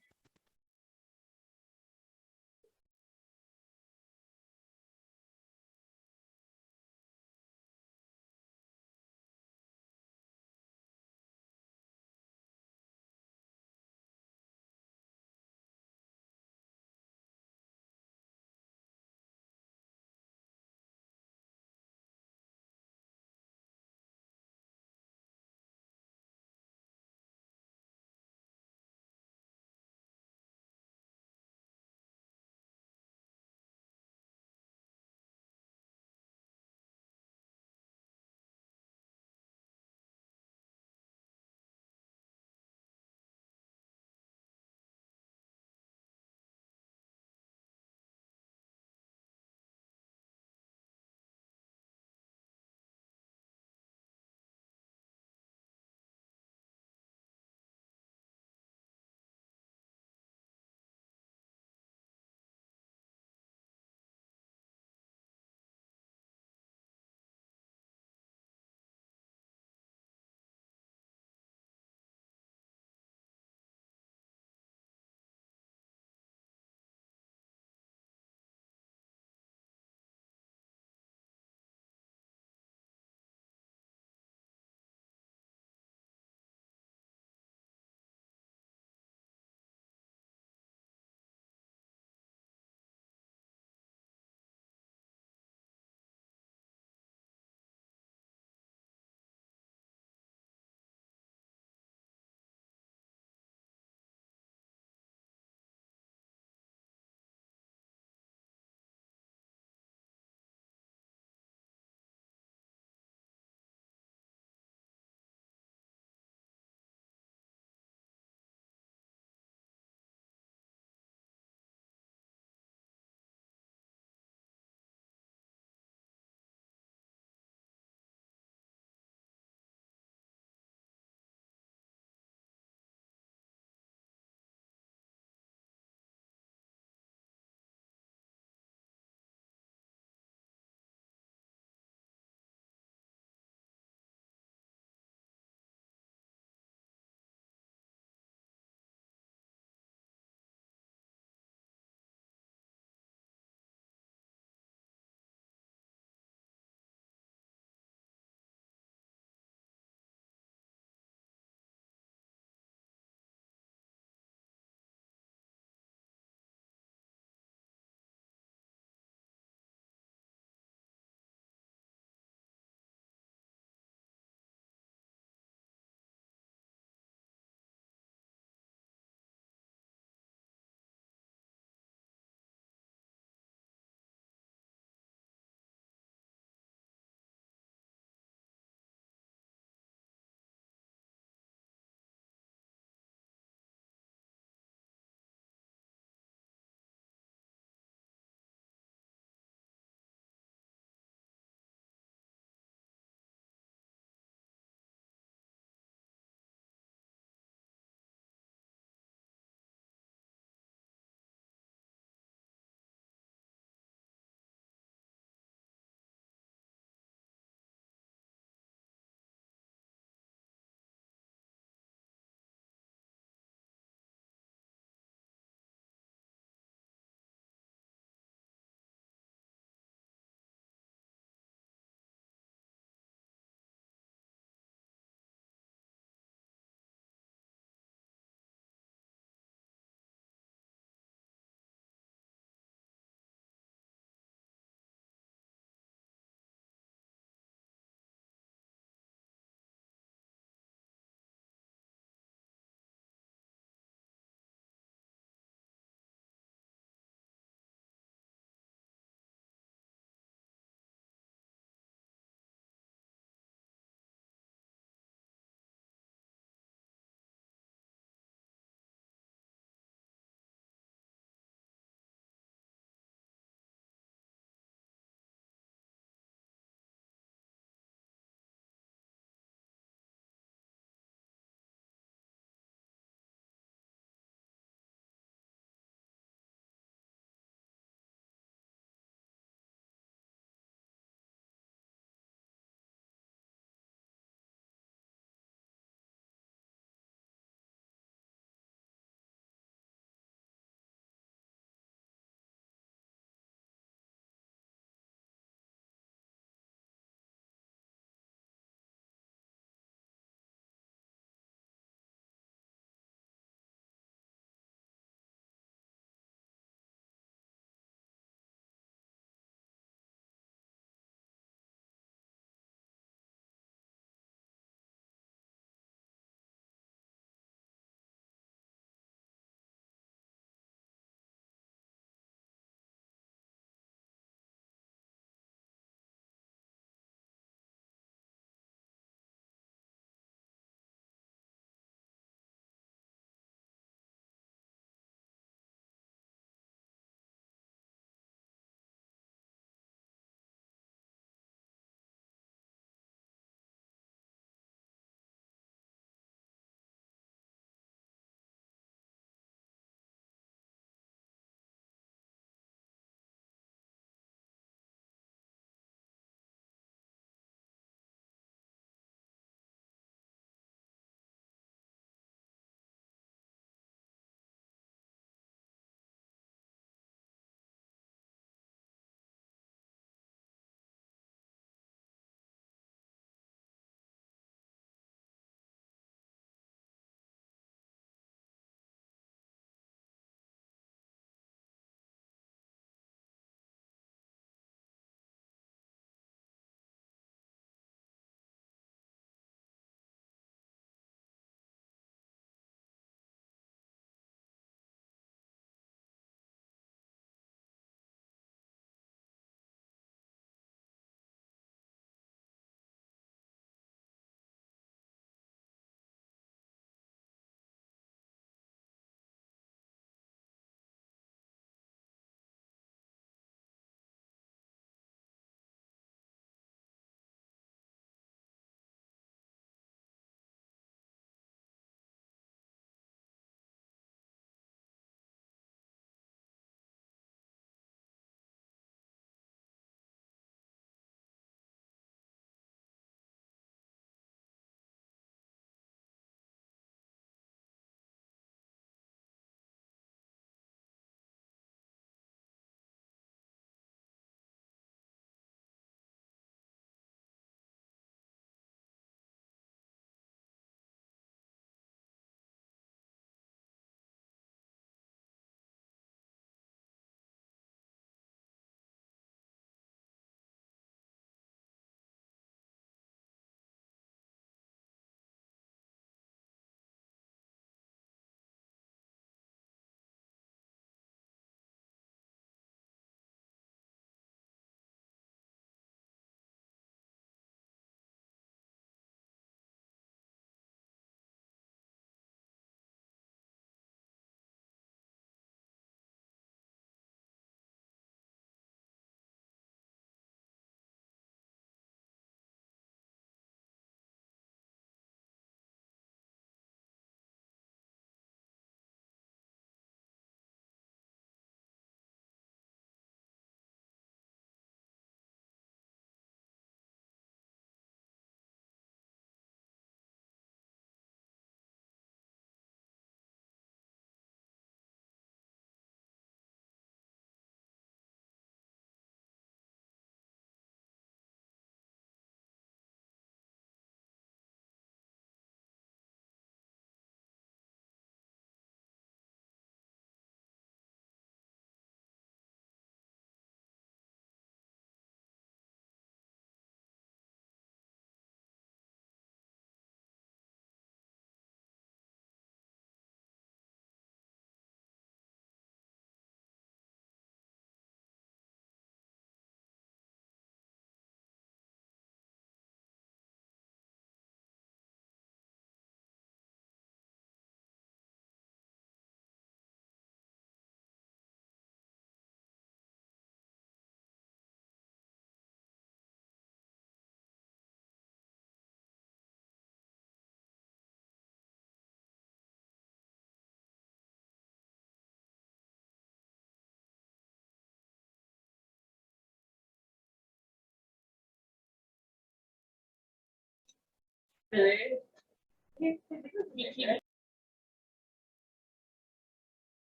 Okay,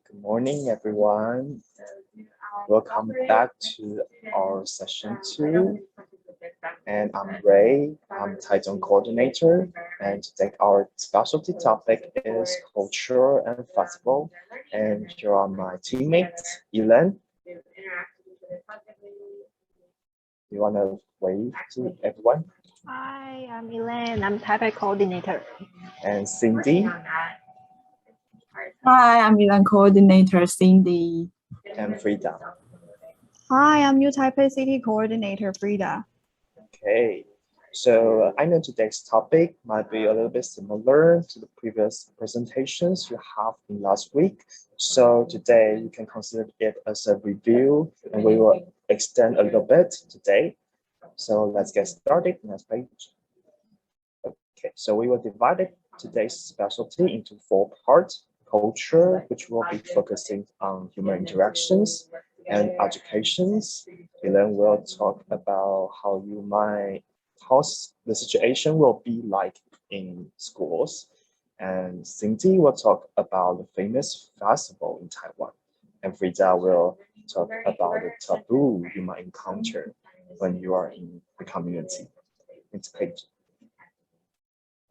good morning, everyone. Welcome back to our session 2. And I'm Ray, I'm Taichung coordinator, and today our specialty topic is culture and festival. And here are my teammates, Elan. You want to wave to everyone?
Hi, I'm Elaine. I'm Taipei coordinator.
And Cindy
Hi, I'm Milan coordinator Cindy.
and Frida.
Hi, I'm New Taipei City Coordinator Frida.
Okay, so I know today's topic might be a little bit similar to the previous presentations you have in last week. So today you can consider it as a review, and we will extend a little bit today. So let's get started. Next page. Okay, so we will divide today's specialty into 4 parts: culture, which will be focusing on human interactions, and educations. Then we'll talk about how the situation will be like in schools. And Cindy will talk about the famous festival in Taiwan. And Frida will talk about the taboo you might encounter when you are in the community. Next page.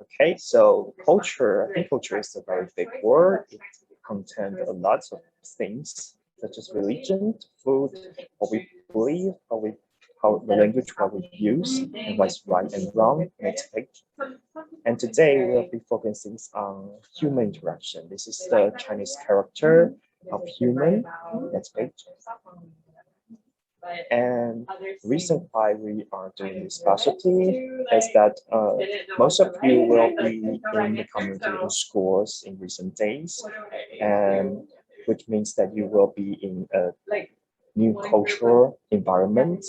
Okay, so culture, I think culture is a very big word. It contains a lot of things, such as religion, food, what we believe, how the language, what we use, and what's right and wrong. Next page. And today we'll be focusing on human interaction. This is the Chinese character of human. Next page. And the reason why we are doing this specialty is that most of you will be in the community in schools in recent days, and which means that you will be in a new cultural environment.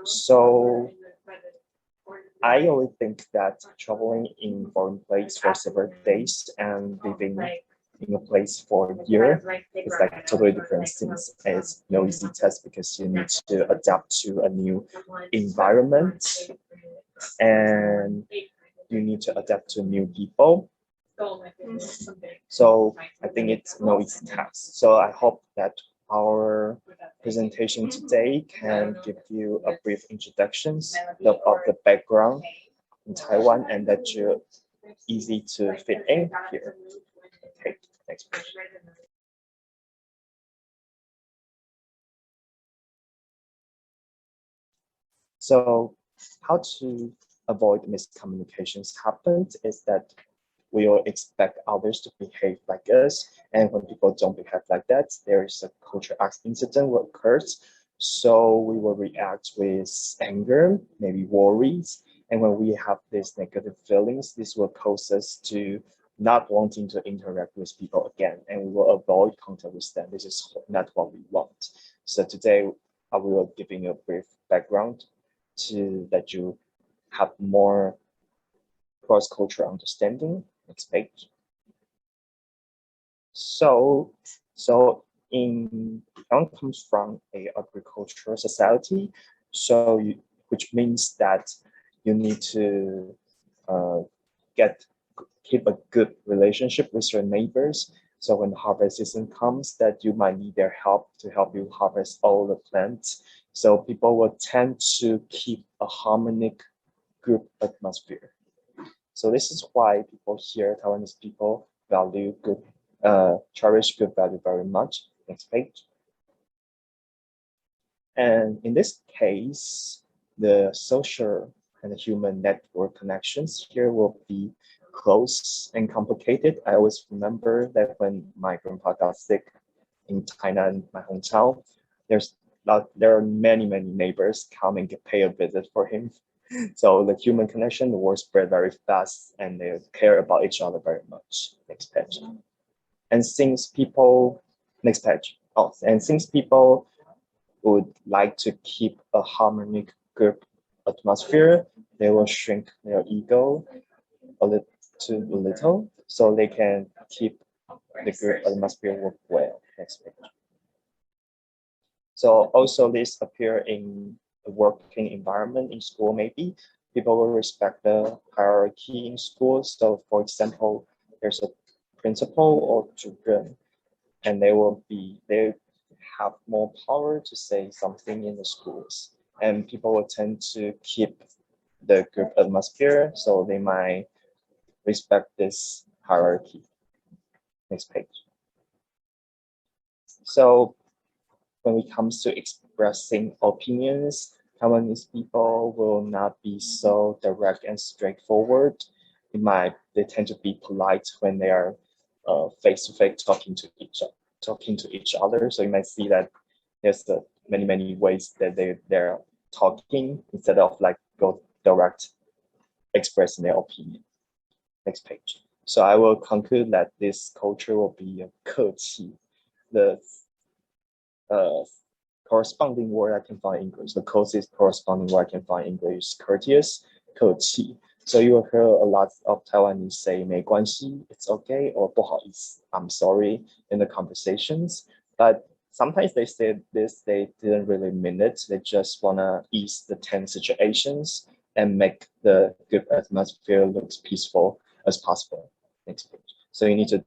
So I always think that traveling in foreign place for several days and living in a place for a year is like totally different things. It's no easy test because you need to adapt to a new environment and you need to adapt to new people. So I think it's no easy task. So I hope that our presentation today can give you a brief introduction of the background in Taiwan and that you're easy to fit in here. Okay, next page. So how to avoid miscommunications happened is that we all expect others to behave like us. And when people don't behave like that, there is a cultural incident that occurs. So we will react with anger, maybe worries. And when we have these negative feelings, this will cause us to not wanting to interact with people again. And we will avoid contact with them. This is not what we want. So today, I will giving you a brief background to that you have more cross-cultural understanding. Next page. So in Taiwan comes from a agricultural society, so which means that you need to keep a good relationship with your neighbors. So when harvest season comes, that you might need their help to help you harvest all the plants. So people will tend to keep a harmonic group atmosphere. So this is why people here, Taiwanese people, value good, cherish good value very much. Next page. And in this case, the social and human network connections here will be close and complicated. I always remember that when my grandpa got sick in China, in my hometown, there are many neighbors come and pay a visit for him. So the human connection, the word spread very fast and they care about each other very much. Next page. And since people, next page. And since people would like to keep a harmonic group atmosphere, they will shrink their ego a little, so they can keep the group atmosphere work well. Next page. So also this appear in the working environment in school. Maybe people will respect the hierarchy in school. So for example, there's a principal or children, and they have more power to say something in the schools, and people will tend to keep the group atmosphere, so they might respect this hierarchy. Next page. So when it comes to expressing opinions, Taiwanese people will not be so direct and straightforward. They tend to be polite when they are face to face talking to each other. So you might see that there's many ways that they're talking instead of like go direct expressing their opinion. Next page. So I will conclude that this culture will be a 客气. The corresponding word I can find in English, the closest corresponding word I can find in English is courteous, 客气. So you will hear a lot of Taiwanese say 没关系, it's okay, or 不好意思, I'm sorry in the conversations. But sometimes they say this, they didn't really mean it. They just want to ease the tense situations and make the good atmosphere look peaceful as possible. Next page. So you need to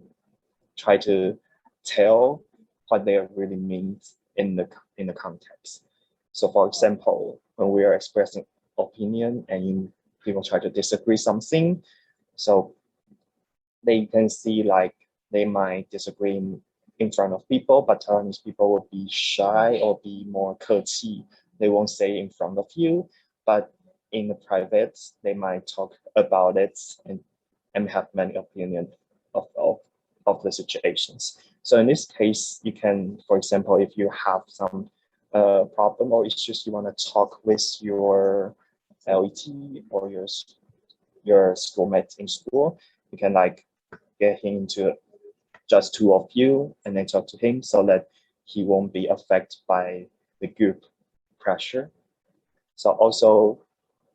try to tell what they really mean in the context. So for example, when we are expressing opinion and people try to disagree something, so they can see like they might disagree in front of people, but Taiwanese people will be shy or be more 客气. They won't say in front of you, but in the private, they might talk about it and have many opinions of the situations. So in this case, you can, for example, if you have some problem or issues you want to talk with your LET or your schoolmate in school, you can like get him to just two of you and then talk to him so that he won't be affected by the group pressure. So also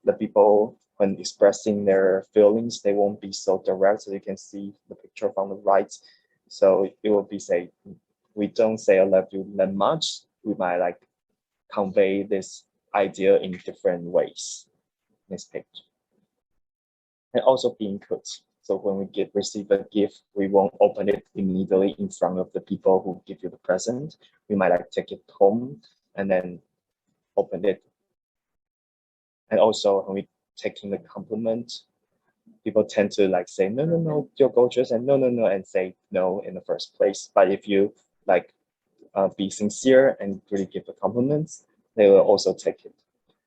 the people, when expressing their feelings, they won't be so direct. So you can see the picture from the right. So it will be say, we don't say I love you that much. We might like convey this idea in different ways. Next page. And also being cooked. So when we receive a gift, we won't open it immediately in front of the people who give you the present. We might like take it home and then open it. And also when we taking the compliment, people tend to like say, no, you're gorgeous, and no, and say no in the first place. But if you like be sincere and really give the compliments, they will also take it.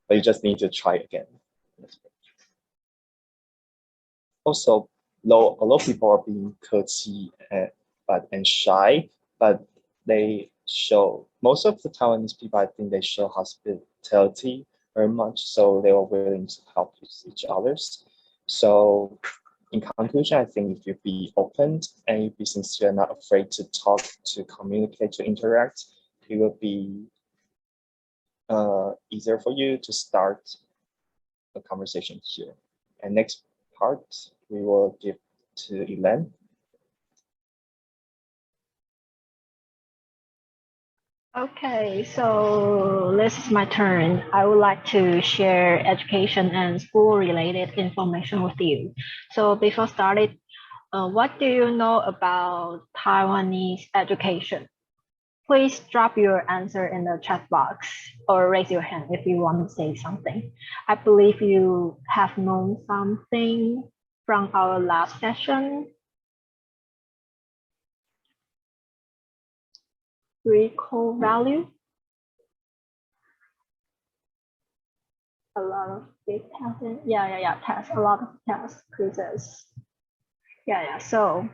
But you just need to try again. Also, a lot of people are being 客气 and shy, but they show, most of the Taiwanese people, I think they show hospitality very much, so they were willing to help each others. So in conclusion, I think if you be open and you be sincere, not afraid to talk, to communicate, to interact, it will be easier for you to start a conversation here. And next part, we will give to Elaine.
Okay, so this is my turn. I would like to share education and school-related information with you. So before starting, what do you know about Taiwanese education? Please drop your answer in the chat box or raise your hand if you want to say something. I believe you have known something from our last session. Recall value. A lot of big tests. Yeah, tests. A lot of tests, quizzes. Yeah. So,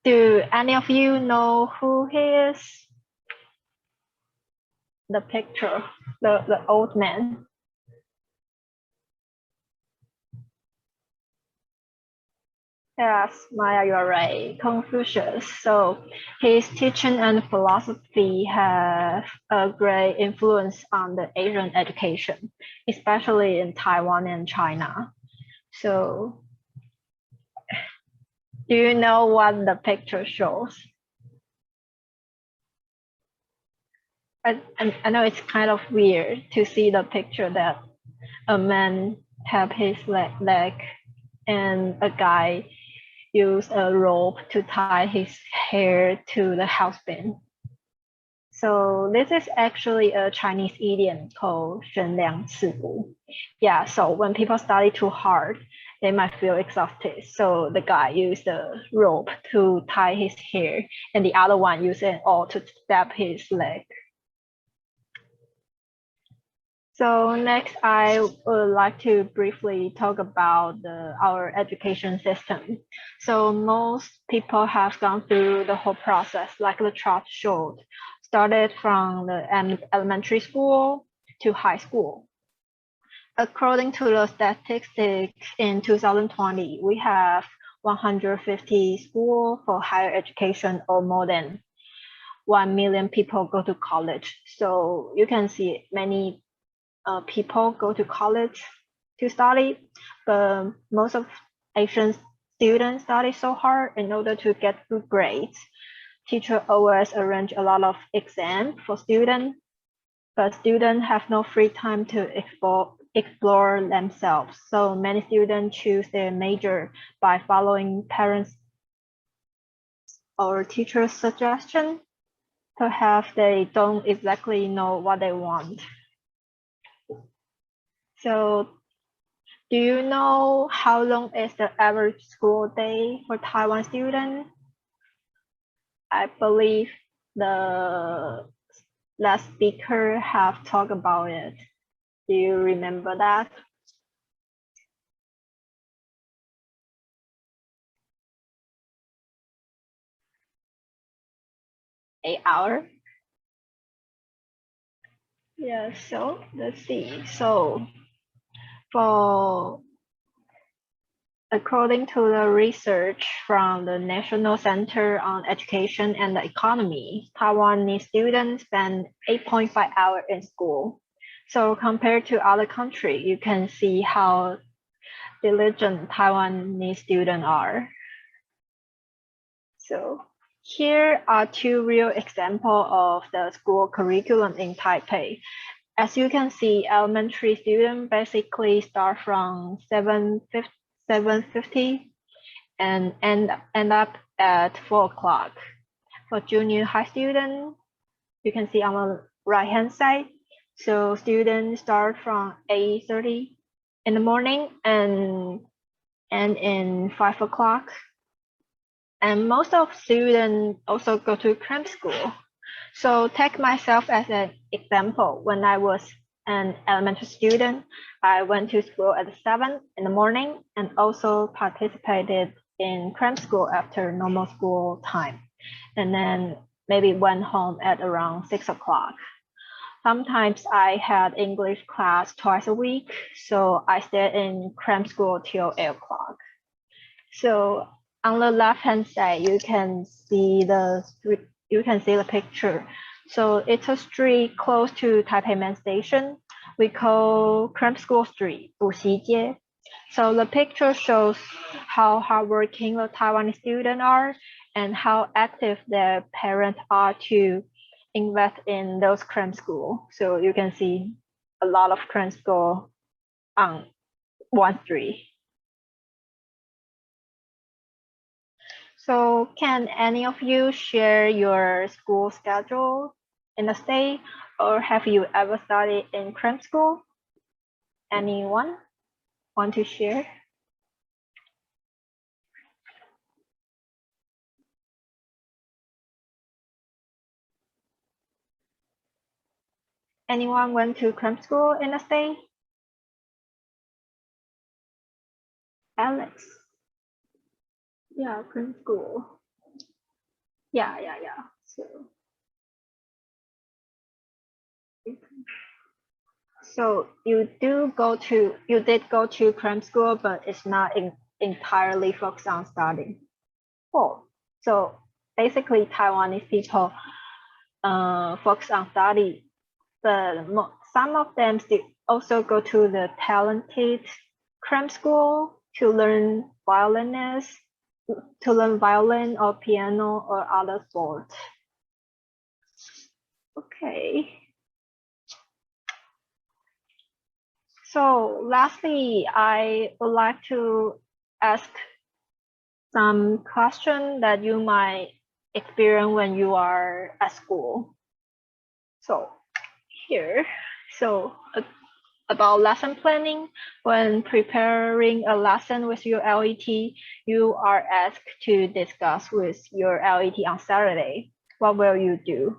do any of you know who he is? The picture, the old man. Yes, Maya, you're right. Confucius. So his teaching and philosophy have a great influence on the Asian education, especially in Taiwan and China. So do you know what the picture shows? I know it's kind of weird to see the picture that a man have his leg and a guy use a rope to tie his hair to the houseband. So this is actually a Chinese idiom called 悬梁刺股. Yeah, so when people study too hard, they might feel exhausted. So the guy used the rope to tie his hair and the other one used an awl to stab his leg. So next, I would like to briefly talk about our education system. So most people have gone through the whole process, like the chart showed, started from the elementary school to high school. According to the statistics in 2020, we have 150 schools for higher education, or more than 1 million people go to college. So you can see many people go to college to study, but most of Asian students study so hard in order to get good grades. Teacher always arrange a lot of exams for students, but students have no free time to explore themselves. So many students choose their major by following parents or teachers' suggestion. Perhaps they don't exactly know what they want. So do you know how long is the average school day for Taiwan students? I believe the last speaker have talked about it. Do you remember that? Eight hours? Yeah, so let's see. So according to the research from the National Center on Education and the Economy, Taiwanese students spend 8.5 hours in school. So compared to other countries, you can see how diligent Taiwanese students are. So here are two real examples of the school curriculum in Taipei. As you can see, elementary students basically start from 7:50 and end up at 4 o'clock. For junior high students, you can see on the right hand side. So students start from 8:30 in the morning and end in 5 o'clock. And most of students also go to cram school. So take myself as an example. When I was an elementary student, I went to school at 7 in the morning and also participated in cram school after normal school time. And then maybe went home at around 6 o'clock. Sometimes I had English class twice a week, so I stayed in cram school till 8 o'clock. So on the left-hand side, you can see the picture. So it's a street close to Taipei Main Station. We call Cram School Street, 补习街. So the picture shows how hardworking the Taiwanese students are and how active their parents are to invest in those cram school. So you can see a lot of cram school on one street. So can any of you share your school schedule in the state, or have you ever studied in cram school? Anyone want to share? Anyone went to cram school in the state? Alex? Yeah, cram school. Yeah. So you did go to cram school, but it's not entirely focus on studying. Oh, so basically Taiwanese people focus on study, but some of them still also go to the talented cram school to learn violin or piano or other sports. Okay. So lastly, I would like to ask some question that you might experience when you are at school. So here, about lesson planning, when preparing a lesson with your LET, you are asked to discuss with your LET on Saturday. What will you do?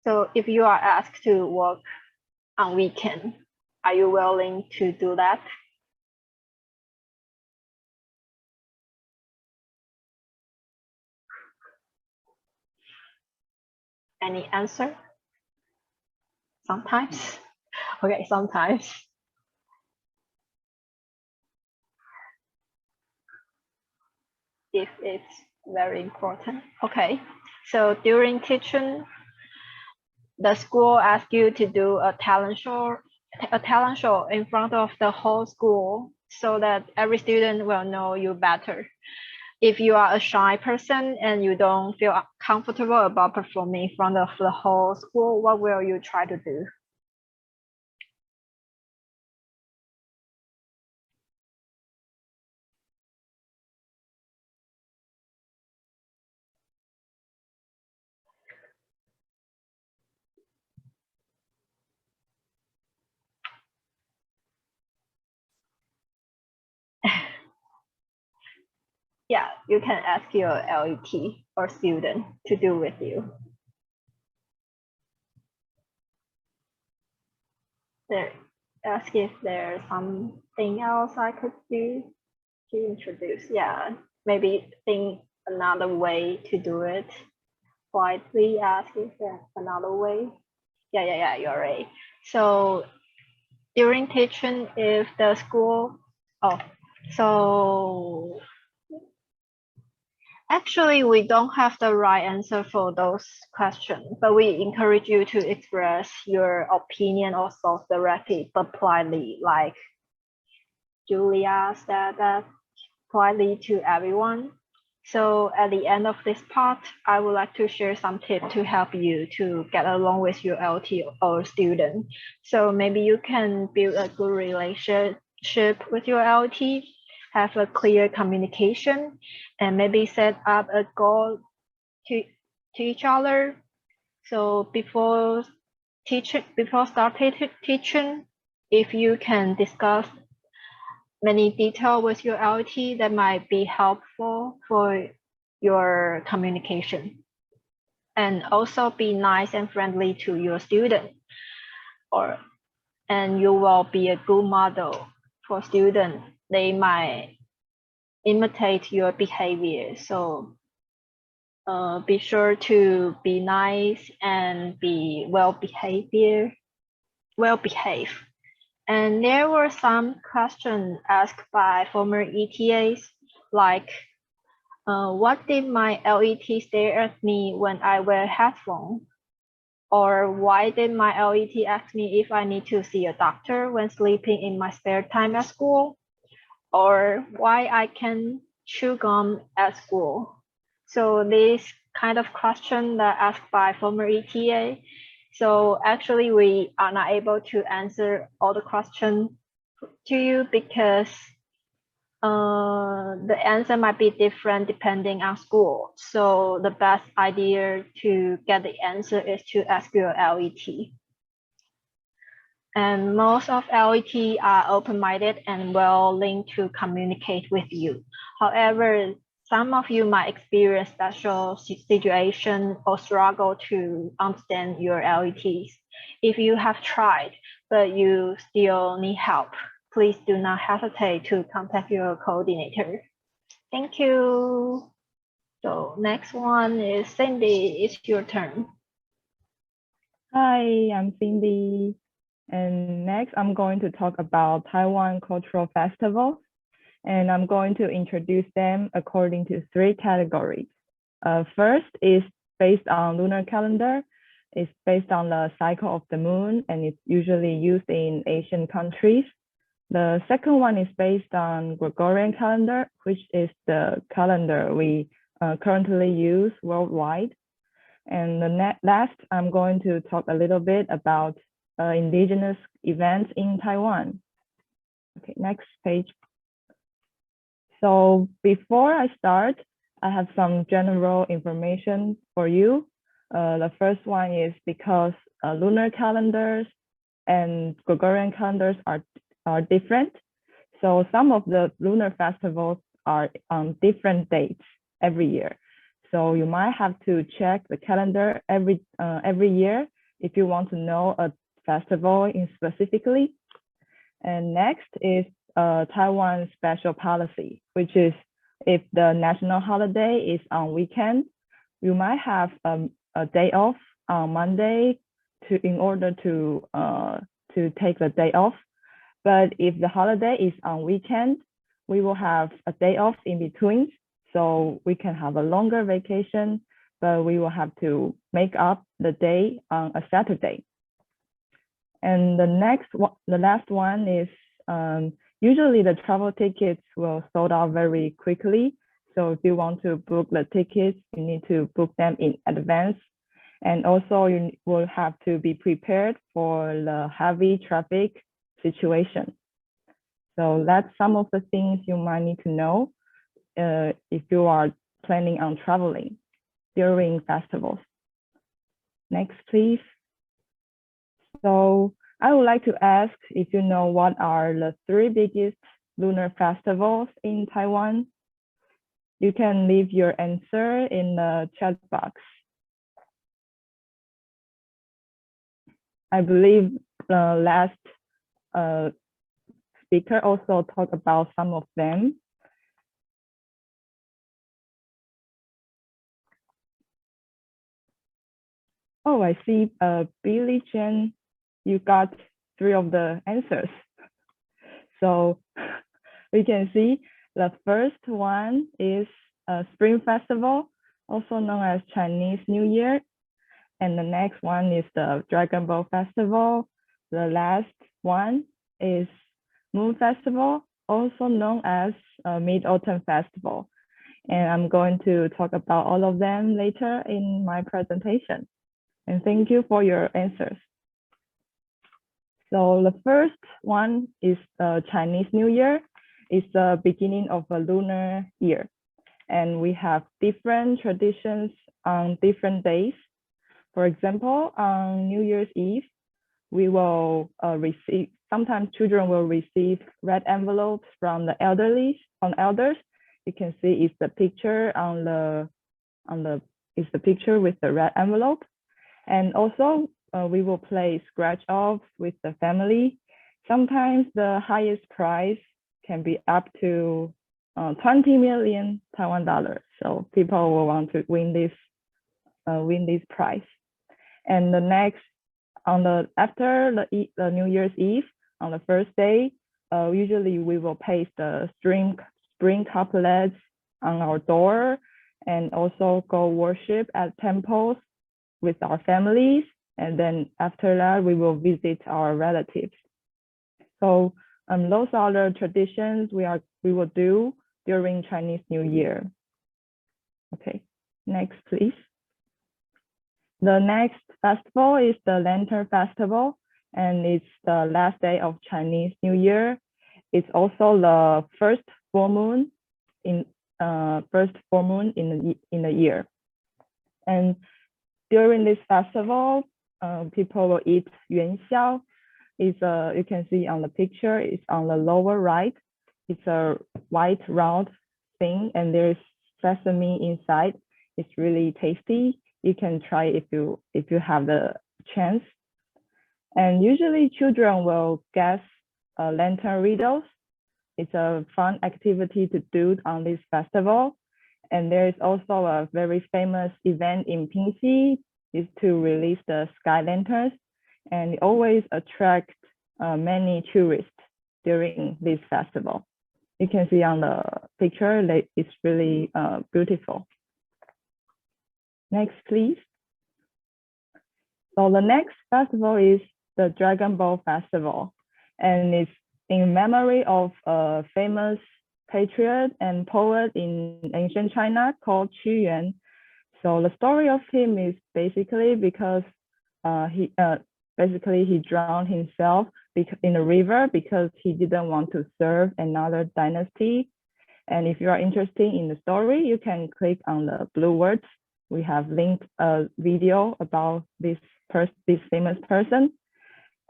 So if you are asked to work on weekend, are you willing to do that? Any answer? Sometimes. Okay, sometimes. If it's very important. Okay, so during teaching, the school asks you to do a talent show in front of the whole school so that every student will know you better. If you are a shy person and you don't feel comfortable about performing in front of the whole school, what will you try to do? Yeah, you can ask your LET or student to do with you. Ask if there's something else I could do to introduce. Yeah, maybe think another way to do it. Quietly ask if there's another way. Yeah, you're right. So during teaching, if the school, so actually, we don't have the right answer for those questions, but we encourage you to express your opinion or thoughts directly, but politely, like Julia said that politely to everyone. So at the end of this part, I would like to share some tips to help you to get along with your LT or student. So maybe you can build a good relationship with your LT, have a clear communication, and maybe set up a goal to each other. So before starting teaching, if you can discuss many details with your LT, that might be helpful for your communication. And also be nice and friendly to your student, and you will be a good model for students. They might imitate your behavior. So be sure to be nice and be well behaved. And there were some questions asked by former ETAs, like, what did my LET stare at me when I wear headphones? Or why did my LET ask me if I need to see a doctor when sleeping in my spare time at school? Or why I can chew gum at school? So this kind of question that asked by former ETA. So actually we are not able to answer all the questions to you because the answer might be different depending on school. So the best idea to get the answer is to ask your LET. And most of LET are open-minded and willing to communicate with you. However, some of you might experience special situation or struggle to understand your LETs. If you have tried, but you still need help, please do not hesitate to contact your coordinator. Thank you. So next one is Cindy, it's your turn.
Hi, I'm Cindy.
And next, I'm going to talk about Taiwan cultural festivals, and I'm going to introduce them according to 3 categories. First is based on lunar calendar. It's based on the cycle of the moon, and it's usually used in Asian countries. The second one is based on Gregorian calendar, which is the calendar we currently use worldwide. And the last, I'm going to talk a little bit about indigenous events in Taiwan. Okay, next page. So before I start, I have some general information for you. The first one is because lunar calendars and Gregorian calendars are different. So some of the lunar festivals are on different dates every year. So you might have to check the calendar every year if you want to know a festival in specifically. And next is Taiwan special policy, which is if the national holiday is on weekend, you might have a day off on Monday in order to take the day off. But if the holiday is on weekend, we will have a day off in between. So we can have a longer vacation, but we will have to make up the day on a Saturday. And the last one is usually the travel tickets will sold out very quickly. So if you want to book the tickets, you need to book them in advance. And also you will have to be prepared for the heavy traffic situation. So that's some of the things you might need to know if you are planning on traveling during festivals. Next, please. So I would like to ask if you know what are the 3 biggest lunar festivals in Taiwan. You can leave your answer in the chat box. I believe the last speaker also talked about some of them. Oh, I see, Billy Chen, you got 3 of the answers. So we can see the first one is Spring Festival, also known as Chinese New Year. And the next one is the Dragon Boat Festival. The last one is Moon Festival, also known as Mid-Autumn Festival. And I'm going to talk about all of them later in my presentation. And thank you for your answers. So the first one is Chinese New Year. It's the beginning of a lunar year. And we have different traditions on different days. For example, on New Year's Eve, we will sometimes children will receive red envelopes from the elders. You can see it's the picture it's the picture with the red envelope. And also we will play scratch off with the family. Sometimes the highest prize can be up to 20 million Taiwan dollars. So people will want to win this prize. And the next, after the New Year's Eve, on the first day, usually we will paste the spring couplets on our door and also go worship at temples with our families. And then after that, we will visit our relatives. So those are the traditions we will do during Chinese New Year. Okay, next, please. The next festival is the Lantern Festival, and it's the last day of Chinese New Year. It's also the first full moon in the year. And during this festival, people will eat yuan xiao. You can see on the picture, it's on the lower right. It's a white round thing, and there's sesame inside. It's really tasty. You can try if you have the chance. And usually children will guess lantern riddles. It's a fun activity to do on this festival. And there is also a very famous event in Pingxi is to release the sky lanterns. and it always attracts many tourists during this festival. You can see on the picture that it's really beautiful. Next, please. So the next festival is the Dragon Ball Festival, and it's in memory of a famous patriot and poet in ancient China called Qu Yuan. So the story of him is basically because he drowned himself in a river because he didn't want to serve another dynasty. And if you are interested in the story, you can click on the blue words. We have linked a video about this famous person.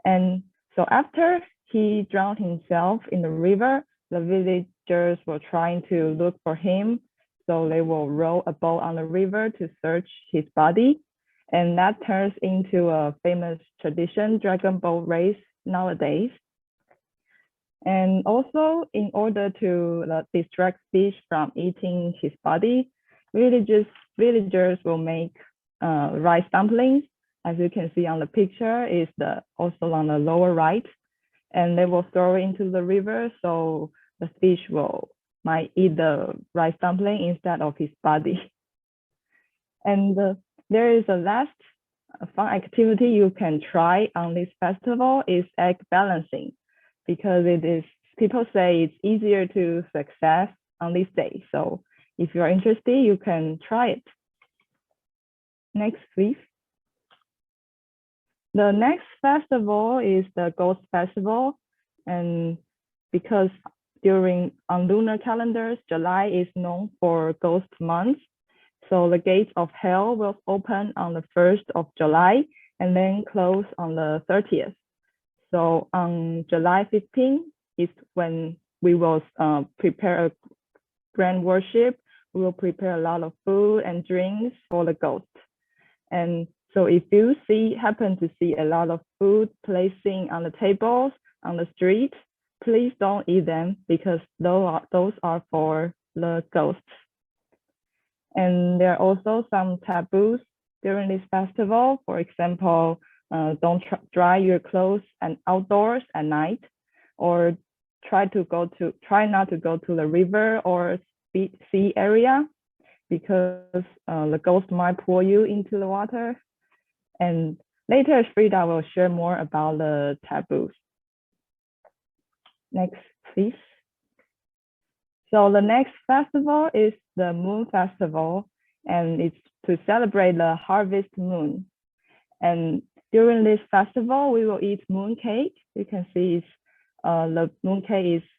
And so after he drowned himself in the river, the villagers were trying to look for him. So they will row a boat on the river to search his body. And that turns into a famous tradition, Dragon Ball race nowadays. And also, in order to distract fish from eating his body, villagers will make rice dumplings. As you can see on the picture, is also on the lower right. And they will throw it into the river, so the fish might eat the rice dumpling instead of his body. And there is a last fun activity you can try on this festival is egg balancing, because people say it's easier to success on this day. So if you're interested, you can try it. Next, please. The next festival is the Ghost Festival, and because on lunar calendars, July is known for Ghost Month, so the gates of hell will open on the 1st of July and then close on the 30th. So on July 15th is when we will prepare a grand worship. We will prepare a lot of food and drinks for the ghosts. And so if you happen to see a lot of food placing on the tables on the street, please don't eat them, because those are for the ghosts. And there are also some taboos during this festival. For example, don't dry your clothes outdoors at night, or try not to go to the river or sea area, because the ghost might pull you into the water. And later, Frida will share more about the taboos. Next, please. So the next festival is the Moon Festival, and it's to celebrate the harvest moon. And during this festival, we will eat moon cake. You can see the moon cake is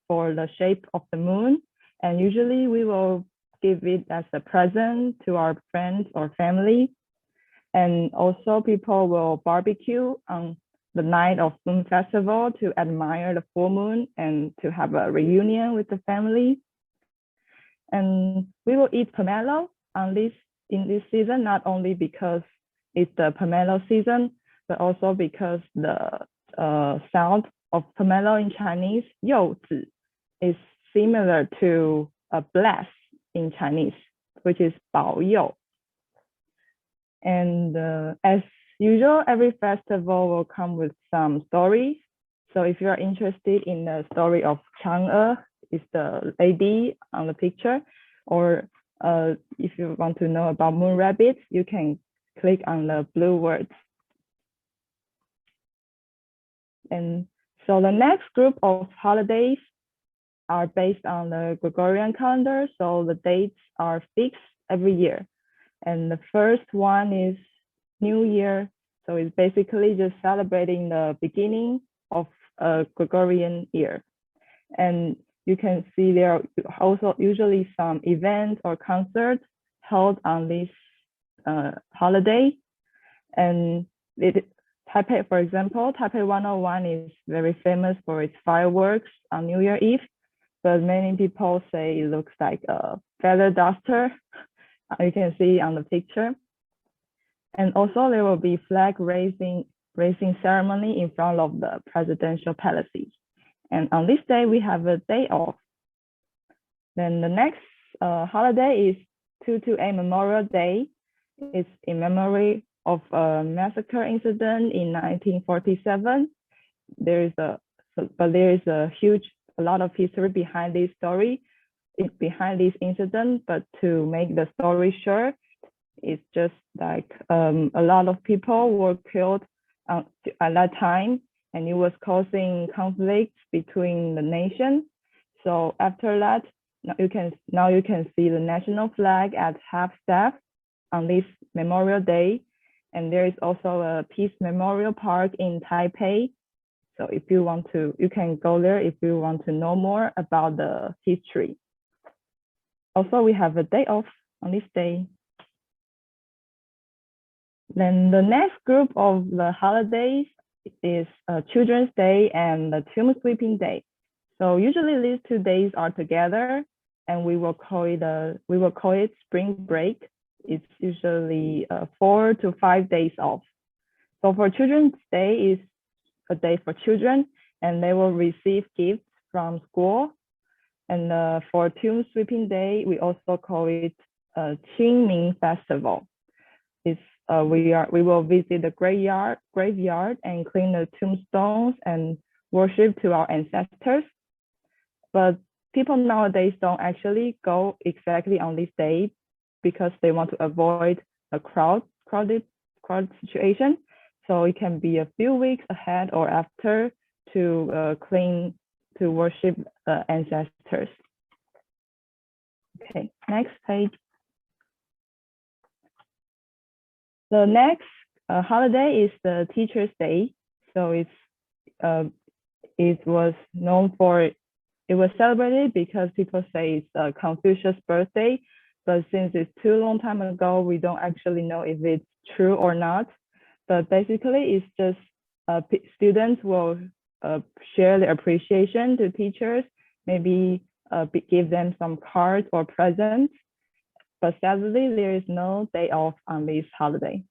for the shape of the moon. And usually we will give it as a present to our friends or family. And also people will barbecue on the night of Moon Festival to admire the full moon and to have a reunion with the family. And we will eat pomelo in this season, not only because it's the pomelo season, but also because the sound of pomelo in Chinese, 柚子, is similar to a bless in Chinese, which is 保佑. And as usual, every festival will come with some stories. So if you are interested in the story of Chang'e, is the lady on the picture, or if you want to know about moon rabbits, you can click on the blue words. And so the next group of holidays are based on the Gregorian calendar, so the dates are fixed every year. And the first one is New Year. So it's basically just celebrating the beginning of a Gregorian year. And you can see there are also usually some events or concerts held on this holiday. And Taipei, for example, Taipei 101 is very famous for its fireworks on New Year Eve, but many people say it looks like a feather duster. You can see on the picture. And also there will be flag raising ceremony in front of the presidential palaces. And on this day, we have a day off. Then the next holiday is 228 Memorial Day. It's in memory of a massacre incident in 1947. There is a lot of history behind this story, behind this incident. But to make the story short, it's just like a lot of people were killed at that time, and it was causing conflicts between the nation. So after that, now you can see the national flag at half-staff on this Memorial Day. And there is also a Peace Memorial Park in Taipei. So if you want to, you can go there if you want to know more about the history. Also, we have a day off on this day. Then the next group of the holidays is Children's Day and the Tomb Sweeping Day. So usually these 2 days are together, and we will call it spring break. It's usually 4 to 5 days off. So for Children's Day is a day for children, and they will receive gifts from school. And for Tomb Sweeping Day, we also call it Qingming Festival. It's we will visit the graveyard and clean the tombstones and worship to our ancestors. But people nowadays don't actually go exactly on this day because they want to avoid a crowded situation. So it can be a few weeks ahead or after to worship ancestors. Okay, next page. The next holiday is the Teacher's Day. So it was celebrated because people say it's Confucius' birthday, but since it's too long time ago, we don't actually know if it's true or not. But basically, it's just students will share their appreciation to teachers, maybe give them some cards or presents. But sadly, there is no day off on this holiday.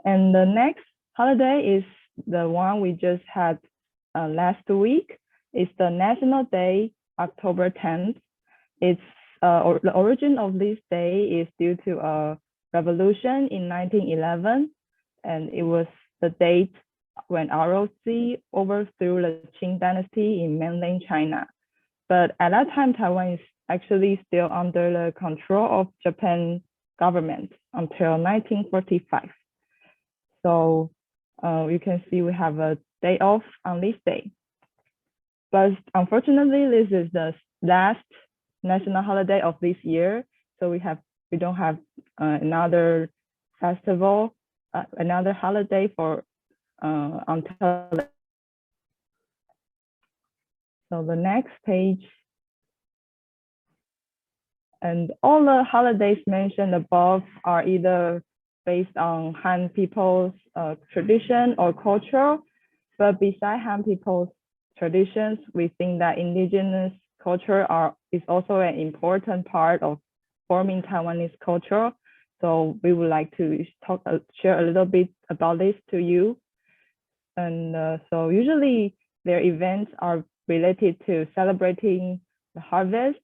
And the next holiday is the one we just had last week. It's the National Day, October 10th. The origin of this day is due to a revolution in 1911, and it was the date when ROC overthrew the Qing dynasty in mainland China. But at that time, Taiwan is actually still under the control of Japan government until 1945. So you can see we have a day off on this day. But unfortunately, this is the last national holiday of this year. So we don't have another festival, another holiday for until. So the next page. And all the holidays mentioned above are either based on Han people's tradition or culture. But besides Han people's traditions, we think that indigenous culture is also an important part of forming Taiwanese culture. So we would like to share a little bit about this to you. And so usually their events are related to celebrating the harvest,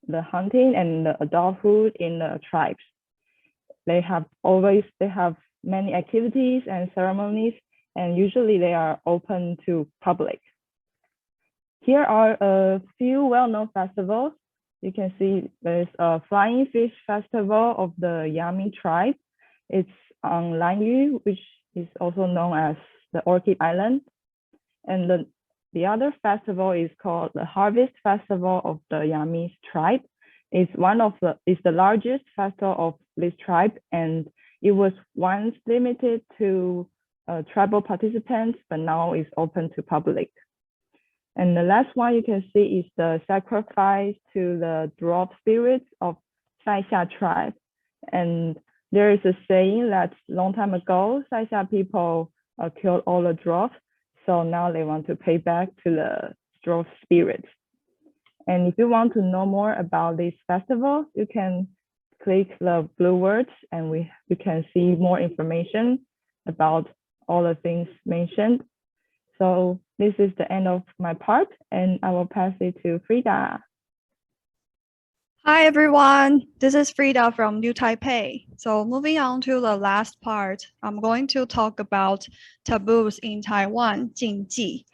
the hunting, and the adulthood in the tribes. They have many activities and ceremonies, and usually they are open to public. Here are a few well-known festivals. You can see there's a Flying Fish Festival of the Yami tribe. It's on Lanyu, which is also known as the Orchid Island. And the other festival is called the Harvest Festival of the Yami tribe. It's the largest festival of this tribe, and it was once limited to tribal participants, but now it's open to public. And the last one you can see is the sacrifice to the dwarf spirits of Saixia tribe. And there is a saying that long time ago, Saixia people killed all the dwarfs. So now they want to pay back to the dwarf spirits. And if you want to know more about these festivals, you can click the blue words and you can see more information about all the things mentioned. So this is the end of my part, and I will pass it to Frida.
Hi everyone, this is Frida from New Taipei. So moving on to the last part, I'm going to talk about taboos in Taiwan, 禁忌.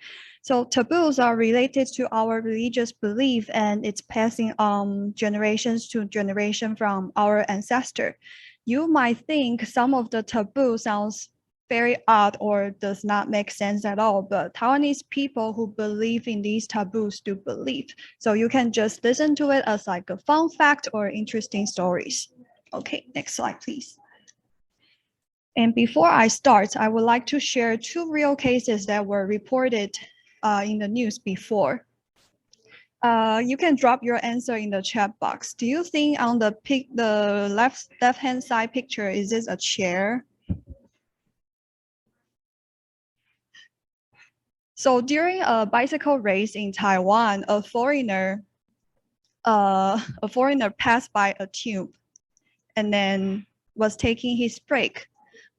So taboos are related to our religious belief and it's passing on generations to generation from our ancestor. You might think some of the taboo sounds very odd or does not make sense at all, but Taiwanese people who believe in these taboos do believe. So you can just listen to it as like a fun fact or interesting stories. Okay, next slide, please. And before I start, I would like to share 2 real cases that were reported in the news before. You can drop your answer in the chat box. Do you think on the left-hand side picture, is this a chair? So during a bicycle race in Taiwan, a foreigner passed by a tube and then was taking his break,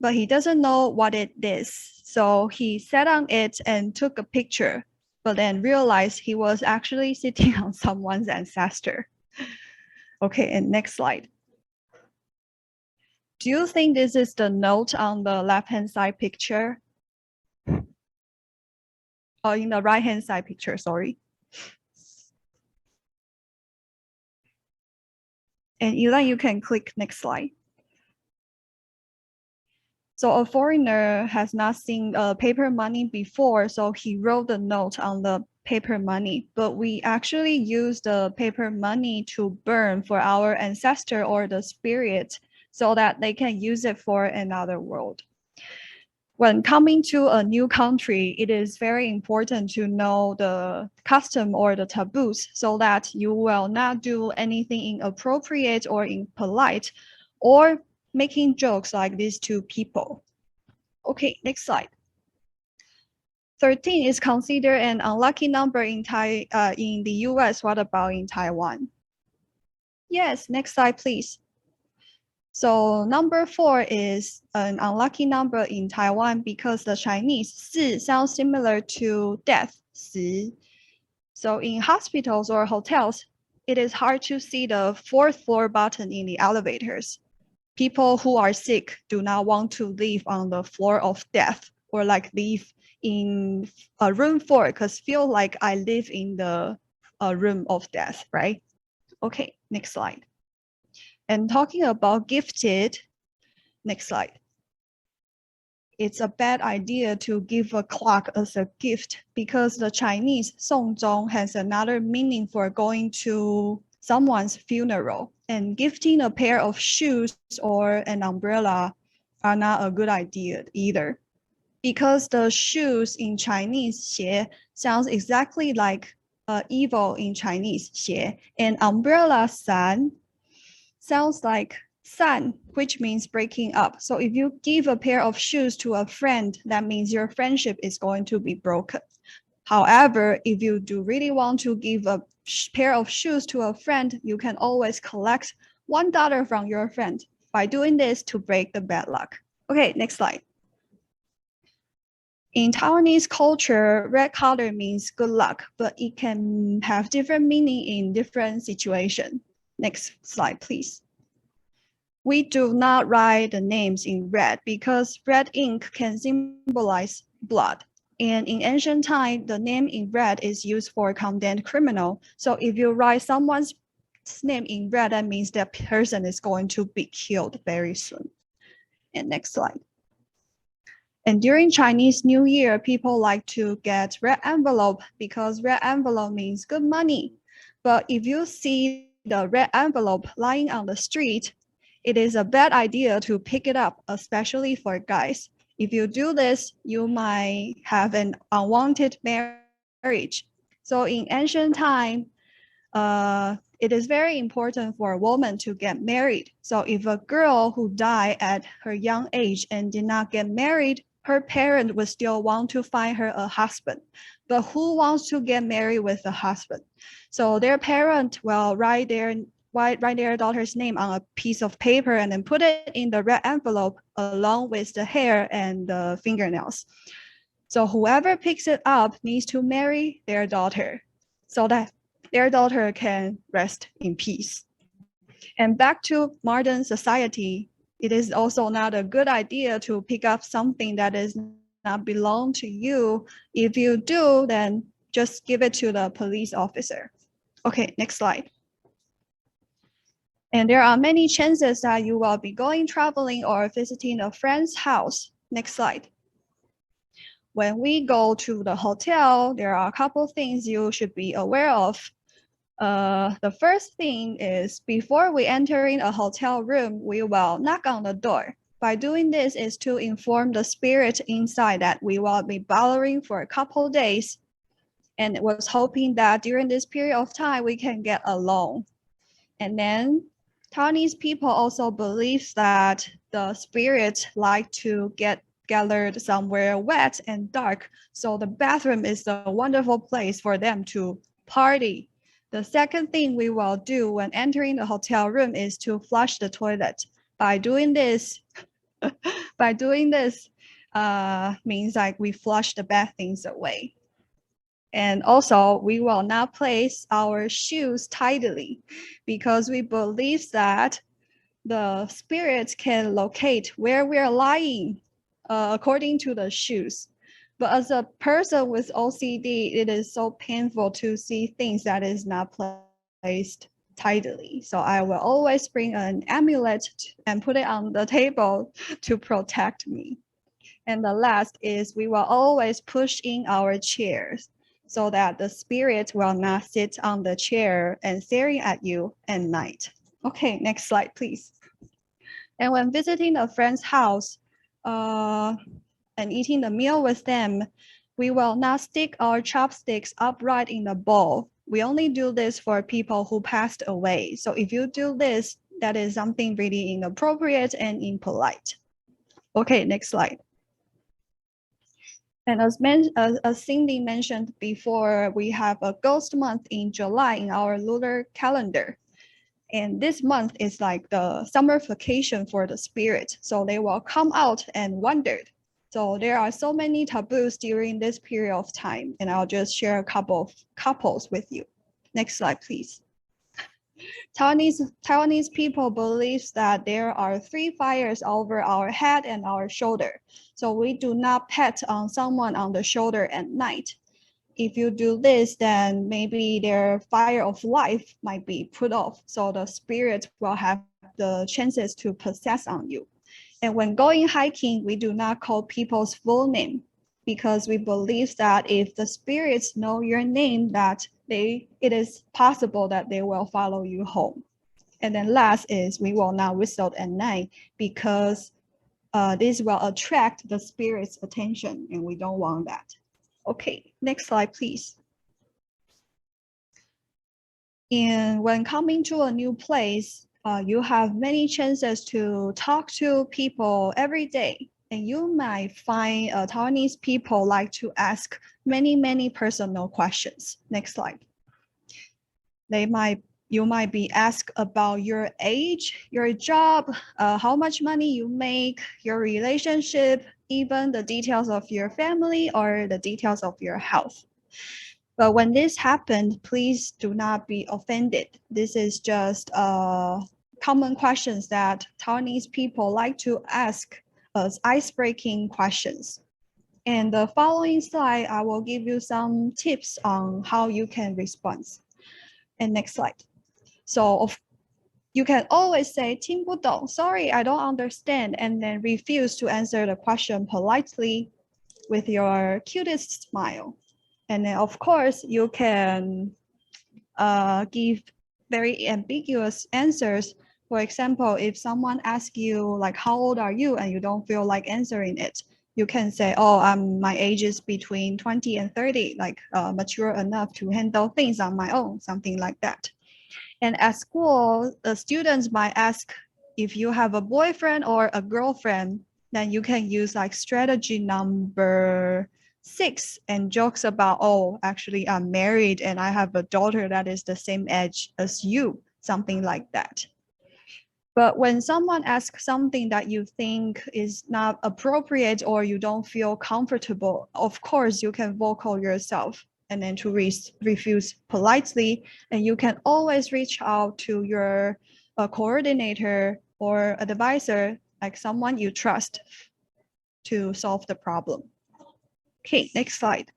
but he doesn't know what it is. So he sat on it and took a picture, but then realized he was actually sitting on someone's ancestor. Okay, and next slide. Do you think this is the note on the left-hand side picture? Oh, in the right-hand side picture, sorry. And Eli, you can click next slide. So a foreigner has not seen paper money before, so he wrote the note on the paper money. But we actually use the paper money to burn for our ancestor or the spirit so that they can use it for another world. When coming to a new country, it is very important to know the custom or the taboos so that you will not do anything inappropriate or impolite or making jokes like these 2 people. Okay, next slide. 13 is considered an unlucky number in the US. What about in Taiwan? Yes, next slide, please. So number 4 is an unlucky number in Taiwan because the Chinese 4 sounds similar to death, 死. So in hospitals or hotels, it is hard to see the 4th floor button in the elevators. People who are sick do not want to live on the floor of death or like live in a room 4 because feel like I live in the room of death, right? Okay, next slide. And talking about gifted, next slide. It's a bad idea to give a clock as a gift because the Chinese 送钟 has another meaning for going to someone's funeral, and gifting a pair of shoes or an umbrella are not a good idea either. Because the shoes in Chinese 鞋 sounds exactly like evil in Chinese 鞋, and umbrella 伞 sounds like 散, which means breaking up. So if you give a pair of shoes to a friend, that means your friendship is going to be broken. However, if you do really want to give a pair of shoes to a friend, you can always collect $1 from your friend by doing this to break the bad luck. Okay, next slide. In Taiwanese culture, red color means good luck, but it can have different meaning in different situations. Next slide, please. We do not write the names in red because red ink can symbolize blood. And in ancient time, the name in red is used for condemned criminal. So if you write someone's name in red, that means that person is going to be killed very soon. And next slide. And during Chinese New Year, people like to get red envelope because red envelope means good money. But if you see the red envelope lying on the street, it is a bad idea to pick it up, especially for guys. If you do this, you might have an unwanted marriage. So in ancient time, it is very important for a woman to get married. So if a girl who died at her young age and did not get married, her parent would still want to find her a husband. But who wants to get married with a husband? So their parent will write their daughter's name on a piece of paper and then put it in the red envelope along with the hair and the fingernails. So whoever picks it up needs to marry their daughter so that their daughter can rest in peace. And back to modern society, it is also not a good idea to pick up something that is not belong to you. If you do, then just give it to the police officer. Okay, next slide. And there are many chances that you will be going traveling or visiting a friend's house. Next slide. When we go to the hotel, there are a couple things you should be aware of. The first thing is before we enter in a hotel room, we will knock on the door. By doing this is to inform the spirit inside that we will be bothering for a couple days and was hoping that during this period of time we can get along. And then Taiwanese people also believe that the spirits like to get gathered somewhere wet and dark, so the bathroom is a wonderful place for them to party. The second thing we will do when entering the hotel room is to flush the toilet. By doing this, means like we flush the bad things away. And also, we will not place our shoes tidily because we believe that the spirits can locate where we are lying according to the shoes. But as a person with OCD, it is so painful to see things that is not placed tidily. So I will always bring an amulet and put it on the table to protect me. And the last is we will always push in our chairs so that the spirit will not sit on the chair and staring at you at night. Okay, next slide, please. And when visiting a friend's house and eating the meal with them, we will not stick our chopsticks upright in the bowl. We only do this for people who passed away. So if you do this, that is something really inappropriate and impolite. Okay, next slide. And as Cindy mentioned before, we have a ghost month in July in our lunar calendar. And this month is like the summer vacation for the spirit. So they will come out and wander. So there are so many taboos during this period of time. And I'll just share a couple of couples with you. Next slide, please. Taiwanese people believe that there are 3 fires over our head and our shoulder. So we do not pet on someone on the shoulder at night. If you do this, then maybe their fire of life might be put off. So the spirit will have the chances to possess on you. And when going hiking, we do not call people's full name because we believe that if the spirits know your name, that it is possible that they will follow you home. And then last is we will not whistle at night because this will attract the spirit's attention and we don't want that. Okay, next slide, please. And when coming to a new place, you have many chances to talk to people every day. And you might find Taiwanese people like to ask many personal questions. Next slide. You might be asked about your age, your job, how much money you make, your relationship, even the details of your family or the details of your health. But when this happened, please do not be offended. This is just common questions that Taiwanese people like to ask as icebreaking questions. And the following slide, I will give you some tips on how you can respond. And next slide. So you can always say 听不懂, sorry, I don't understand, and then refuse to answer the question politely with your cutest smile. And then of course, you can give very ambiguous answers. For example, if someone asks you like, how old are you? And you don't feel like answering it, you can say, oh, my age is between 20 and 30, like mature enough to handle things on my own, something like that. And at school, the students might ask if you have a boyfriend or a girlfriend, then you can use like strategy number 6 and jokes about, oh, actually I'm married and I have a daughter that is the same age as you, something like that. But when someone asks something that you think is not appropriate or you don't feel comfortable, of course you can vocal yourself and then to refuse politely. And you can always reach out to your a coordinator or advisor, like someone you trust to solve the problem. Okay, next slide.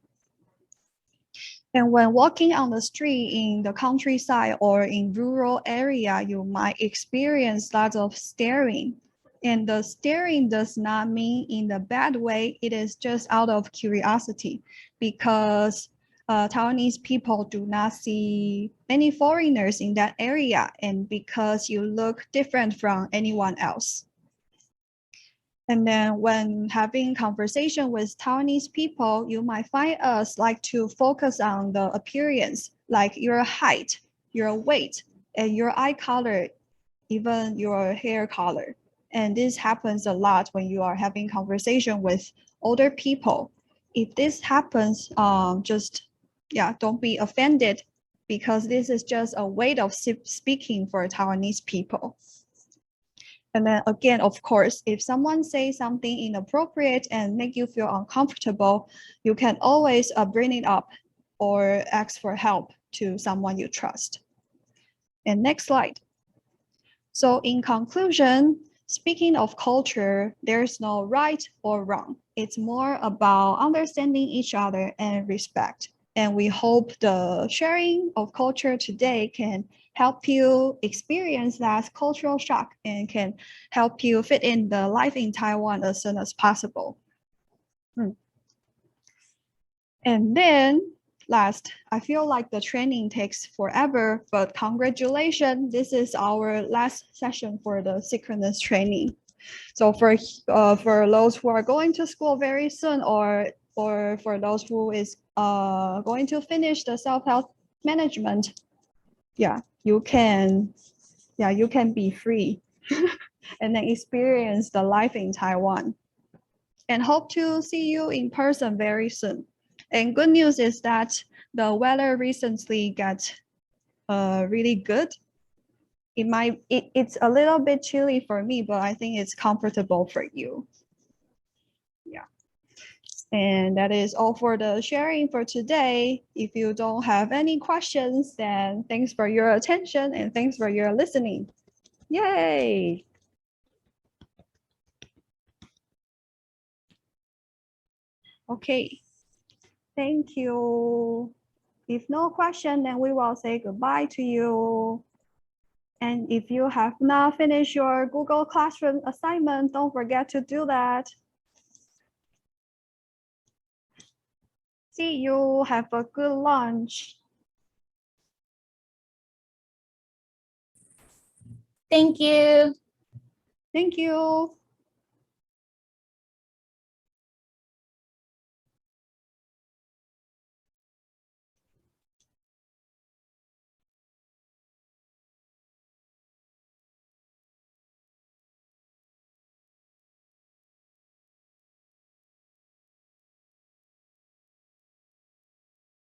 And when walking on the street in the countryside or in rural area, you might experience lots of staring. And the staring does not mean in the bad way, it is just out of curiosity, because Taiwanese people do not see many foreigners in that area, and because you look different from anyone else. And then when having conversation with Taiwanese people, you might find us like to focus on the appearance, like your height, your weight, and your eye color, even your hair color. And this happens a lot when you are having conversation with older people. If this happens, don't be offended, because this is just a way of speaking for Taiwanese people. And then again, of course, if someone says something inappropriate and make you feel uncomfortable, you can always bring it up or ask for help to someone you trust. And next slide. So in conclusion, speaking of culture, there's no right or wrong. It's more about understanding each other and respect. And we hope the sharing of culture today can help you experience that cultural shock and can help you fit in the life in Taiwan as soon as possible. And then last, I feel like the training takes forever, but congratulations, this is our last session for the synchronous training. So for those who are going to school very soon, or for those who is going to finish the self-help management, you can be free and then experience the life in Taiwan. And hope to see you in person very soon. And good news is that the weather recently got really good. It's a little bit chilly for me, but I think it's comfortable for you. Yeah. And that is all for the sharing for today. If you don't have any questions, then thanks for your attention and thanks for your listening. Yay! Okay, thank you. If no question, then we will say goodbye to you. And if you have not finished your Google Classroom assignment, don't forget to do that. See you. Have a good lunch.
Thank you.
Thank you.